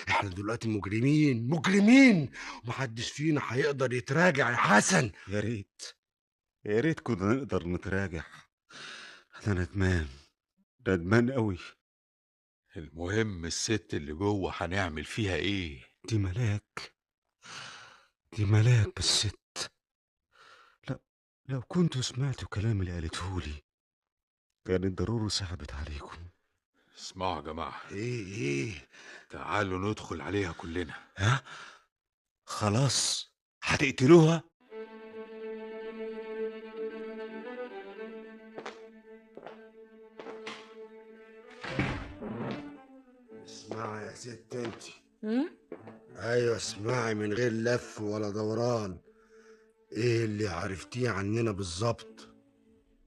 احنا دلوقتي مجرمين مجرمين، ومحدش فينا هيقدر يتراجع يا حسن. يا ريت، يا ريت كنا نقدر نتراجع. انا ندمان، ندمان قوي. المهم الست اللي جوه هنعمل فيها ايه؟ دي ملاك، دي ملاك بالست. لا، لو كنتوا سمعتوا كلام اللي قالتهولي كانت ضروري صعبت عليكم. اسمعوا يا جماعة، ايه تعالوا ندخل عليها كلنا. ها؟ خلاص هتقتلوها؟ اسمعي يا ست انتي. هم؟ ايوه اسمعي من غير لف ولا دوران. ايه اللي عرفتيه عننا بالظبط؟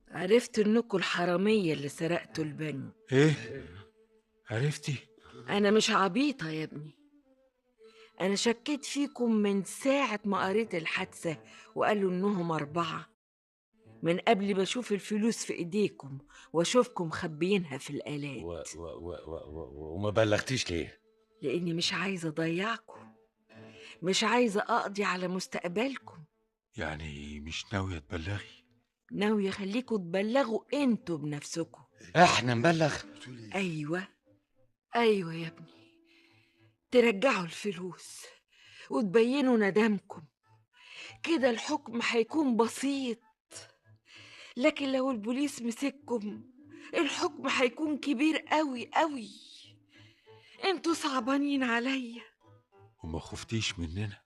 عرفت انكم الحرامية اللي سرقتوا البنك. ايه؟ عرفتي؟ انا مش عبيطة يا ابني، انا شكيت فيكم من ساعة ما قريت الحادثة وقالوا انهم 4، من قبل ما اشوف الفلوس في ايديكم واشوفكم مخبيينها في الآلات. وما بلغتيش ليه؟ لاني مش عايزة اضيعكم، مش عايزة اقضي على مستقبلكم. يعني مش ناوية تبلغي؟ ناوية اخليكم تبلغوا انتوا بنفسكم. احنا نبلغ؟ ايوه ايوه يا ابني، ترجعوا الفلوس وتبينوا ندمكم، كده الحكم هيكون بسيط. لكن لو البوليس مسككم الحكم هيكون كبير قوي قوي. انتوا صعبانين عليا. وما خفتيش مننا؟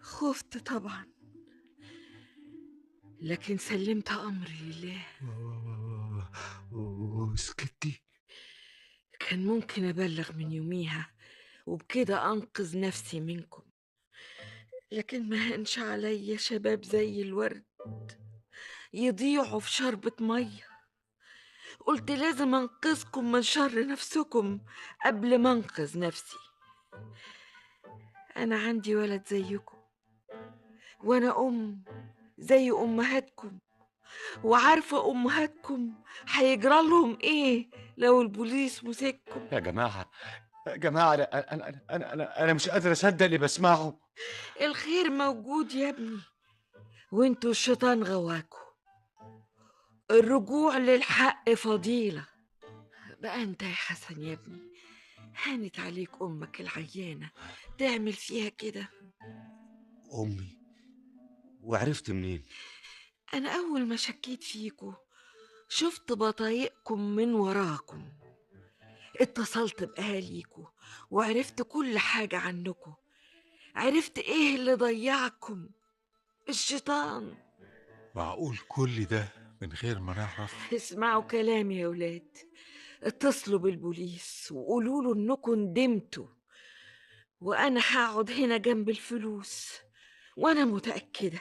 خفت طبعا، لكن سلمت امري لله. وسكتي؟ كان ممكن ابلغ من يوميها وبكده انقذ نفسي منكم، لكن ما هنش عليا شباب زي الورد يضيعوا في شربة مية. قلت لازم انقذكم من شر نفسكم قبل ما انقذ نفسي. انا عندي ولد زيكم، وانا زي امهاتكم، وعارفة امهاتكم هيجرى لهم ايه لو البوليس مسككم. يا جماعة، يا جماعة، أنا مش قادر أصدق اللي بسمعه. الخير موجود يا ابني، وانتوا الشيطان غواكوا. الرجوع للحق فضيلة. بقى انت يا حسن يا ابني، هانت عليك امك العيانة تعمل فيها كده؟ امي؟ وعرفت منين؟ انا اول ما شكيت فيكوا شفت بطايقكم من وراكم، اتصلت باهاليكوا وعرفت كل حاجة عنكم، عرفت ايه اللي ضيعكم. الشيطان. معقول كل ده من غير ما نعرف؟ اسمعوا كلامي يا ولاد، اتصلوا بالبوليس وقولوا له انكم ندمتوا، وانا هقعد هنا جنب الفلوس، وانا متأكدة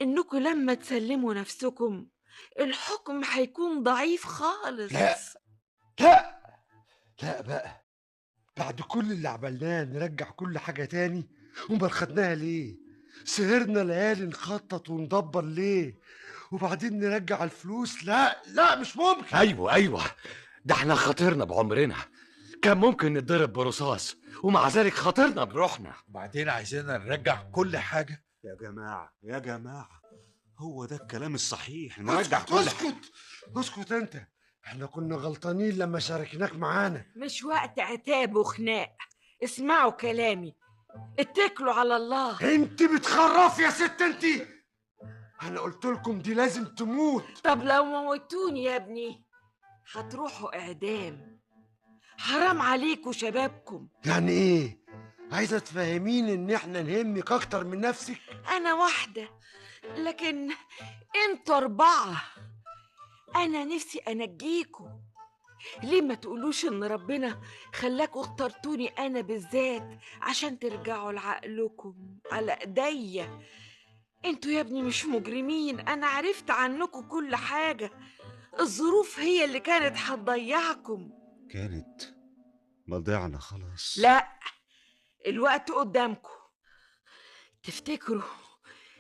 انكم لما تسلموا نفسكم الحكم هيكون ضعيف خالص. لا لا لا بقى، بعد كل اللي عملناه نرجع كل حاجة تاني؟ امال خدناها ليه؟ سهرنا ليالي نخطط وندبر ليه؟ وبعدين نرجع الفلوس؟ لا لا مش ممكن. أيوة، ده احنا خاطرنا بعمرنا، كان ممكن نتضرب برصاص ومع ذلك خاطرنا بروحنا. وبعدين عايزيننا نرجع كل حاجة؟ يا جماعة يا جماعة، هو ده الكلام الصحيح، نرجع كل حاجة. اسكت انت، احنا كنا غلطانين لما شاركناك معانا. مش وقت عتاب وخناق، اسمعوا كلامي، اتكلوا على الله. انت بتخرفي يا ست انت، انا قلت لكم دي لازم تموت. طب لو موتوني يا ابني هتروحوا اعدام، حرام عليكوا شبابكم. يعني ايه؟ عايزه تفهميني ان احنا نهمك اكتر من نفسك؟ انا واحدة لكن انتوا 4. انا نفسي انجيكوا. ليه ما تقولوش ان ربنا خلاكوا اخترتوني انا بالذات عشان ترجعوا لعقلكم على ايديا؟ انتوا يا ابني مش مجرمين، انا عرفت عنكم كل حاجة. الظروف هي اللي كانت هتضيعكم. كانت مضيعنا خلاص. لا، الوقت قدامكم. تفتكروا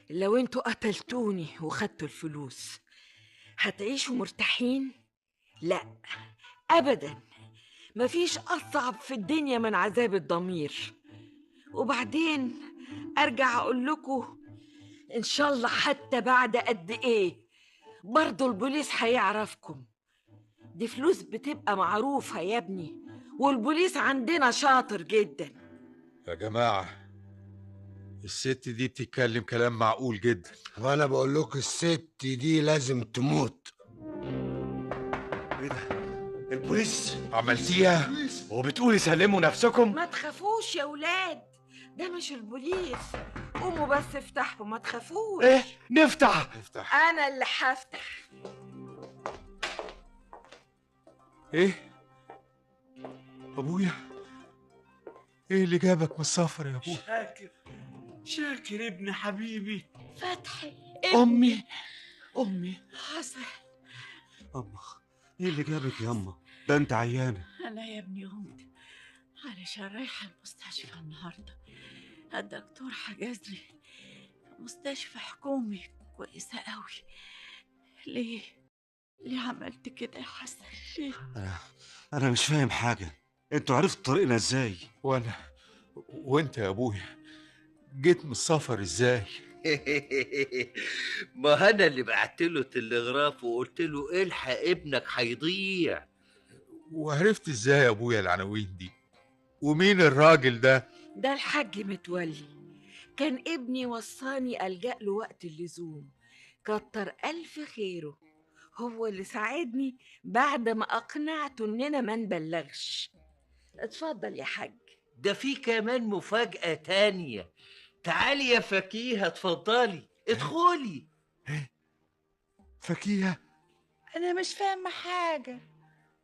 لو انتوا قتلتوني وخدتوا الفلوس هتعيشوا مرتاحين؟ لا ابدا، مفيش اصعب في الدنيا من عذاب الضمير. وبعدين ارجع اقول لكم، ان شاء الله حتى بعد قد ايه برضو البوليس هيعرفكم. دي فلوس بتبقى معروفة يا ابني، والبوليس عندنا شاطر جدا. يا جماعة، الست دي بتتكلم كلام معقول جدا. وانا بقول لكم الست دي لازم تموت. ايه ده؟ البوليس عملتيها؟ وبتقولي سلموا نفسكم؟ ما تخافوش يا ولاد، ده مش البوليس. قوموا بس افتحوا، ما تخافوش. ايه؟ نفتح. انا اللي هفتح. ايه؟ ابويا، ايه اللي جابك من السفر يا ابويا؟ شاكر ابن حبيبي. فتحي امي حسن. أما إيه اللي جابك يا أما؟ ده أنت عيانة. أنا يا ابني قمت علشان رايحة المستشفى النهاردة. الدكتور حجز لي مستشفى حكومي كويسة قوي. ليه عملت كده يا حسن؟ ليه؟ أنا مش فاهم حاجة. أنتوا عرفتوا طريقنا إزاي؟ وأنت يا أبويا جيت من السفر إزاي؟ ما انا اللي بعتله تلغراف وقلت له الحق ابنك هيضيع. وعرفت إزاي يا أبويا العناوين دي؟ ومين الراجل ده؟ ده الحاج متولي، كان ابني وصاني ألجأ له وقت اللزوم. كتر ألف خيره، هو اللي ساعدني بعد ما أقنعته إننا ما نبلغش. اتفضل يا حاج. ده في كمان مفاجأة تانية. تعالي يا فكيهة، اتفضلي ادخلي. فكيهة؟ انا مش فاهمه حاجه،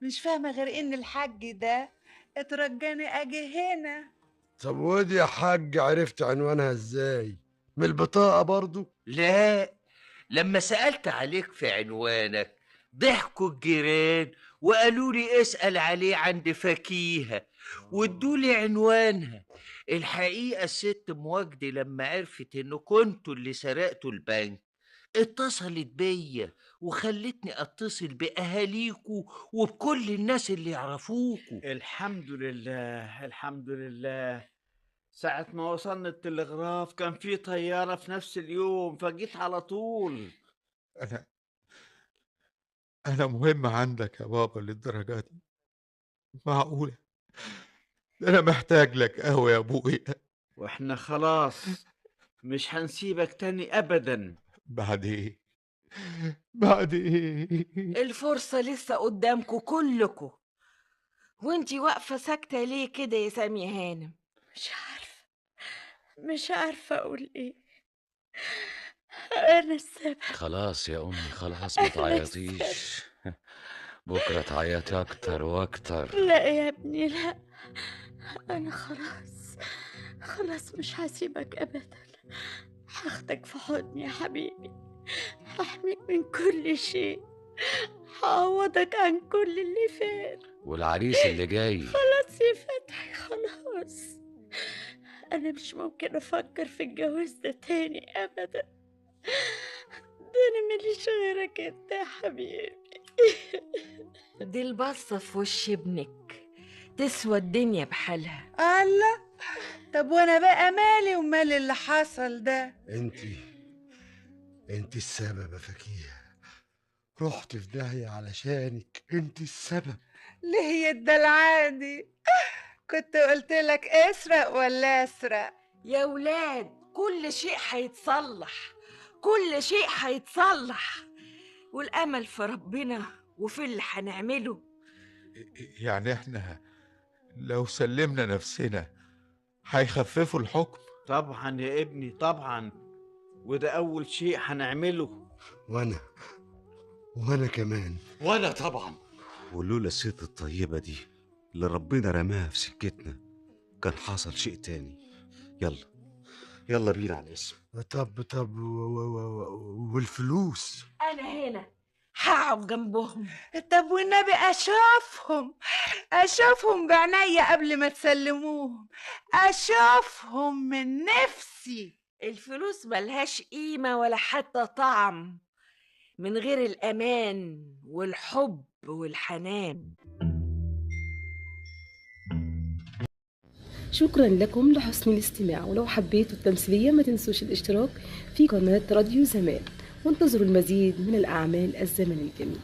مش فاهمه غير ان الحاج ده اترجاني اجي هنا. طب ودي يا حاج عرفت عنوانها ازاي؟ من البطاقة برضو؟ لا، لما سألت عليك في عنوانك ضحكوا الجيران وقالوا لي اسأل عليه عند فكيهة وادولي عنوانها. الحقيقة الست مواجدي لما عرفت انه كنتوا اللي سرقتوا البنك اتصلت بيا وخلتني اتصل باهاليكوا وبكل الناس اللي يعرفوكوا. الحمد لله الحمد لله. ساعة ما وصلنا التلغراف كان في طيارة في نفس اليوم، فجيت على طول. أنا مهم عندك يا بابا للدرجة دي؟ معقولة؟ أنا محتاج لك أوي يا أبويا. واحنا خلاص مش هنسيبك تاني أبدا. بعد إيه؟ بعد إيه؟ الفرصة لسه قدامكم كلكم، وانتي واقفة ساكتة ليه كده يا سامية هانم؟ مش عارفة أقول إيه. أنا السبب. خلاص يا أمي خلاص، ما تعيطيش. بكرة تعيطي أكتر وأكتر. لا يا ابني لا، أنا خلاص مش هسيبك أبدا. هاخدك في حضني يا حبيبي، هحميك من كل شيء، هعوضك عن كل اللي فات. والعريس اللي جاي؟ خلاص يا فتحي خلاص، أنا مش ممكن أفكر في الجواز ده تاني أبدا. ده أنا ماليش غيرك أنت يا حبيبي. دي البصة في وش ابنك تسوى الدنيا بحالها. الله، طب وانا بقى مالي ومال اللي حصل ده؟ انت السبب يا فكيهة. رحت في داهية علشانك، انت السبب. ليه هي الدلعة دي؟ كنت قلت لك اسرق ولا اسرق؟ يا ولاد كل شيء هيتصلح، كل شيء هيتصلح، والأمل في ربنا وفي اللي هنعمله. يعني إحنا لو سلمنا نفسنا هيخففوا الحكم؟ طبعا يا ابني طبعا، وده أول شيء هنعمله. وانا كمان. وانا طبعا. ولولا الست الطيبة دي اللي ربنا رماها في سكتنا كان حصل شيء تاني. يلا بينا على الاسم. طب والفلوس؟ أنا هنا هقعد جنبهم. طب والنبي أشوفهم بعناية قبل ما تسلموهم، أشوفهم من نفسي. الفلوس ملهاش قيمة ولا حتى طعم، من غير الأمان والحب والحنان. شكرا لكم لحسن الاستماع، ولو حبيتوا التمثيلية ما تنسوش الاشتراك في قناة راديو زمان، وانتظروا المزيد من الأعمال الزمن الجميل.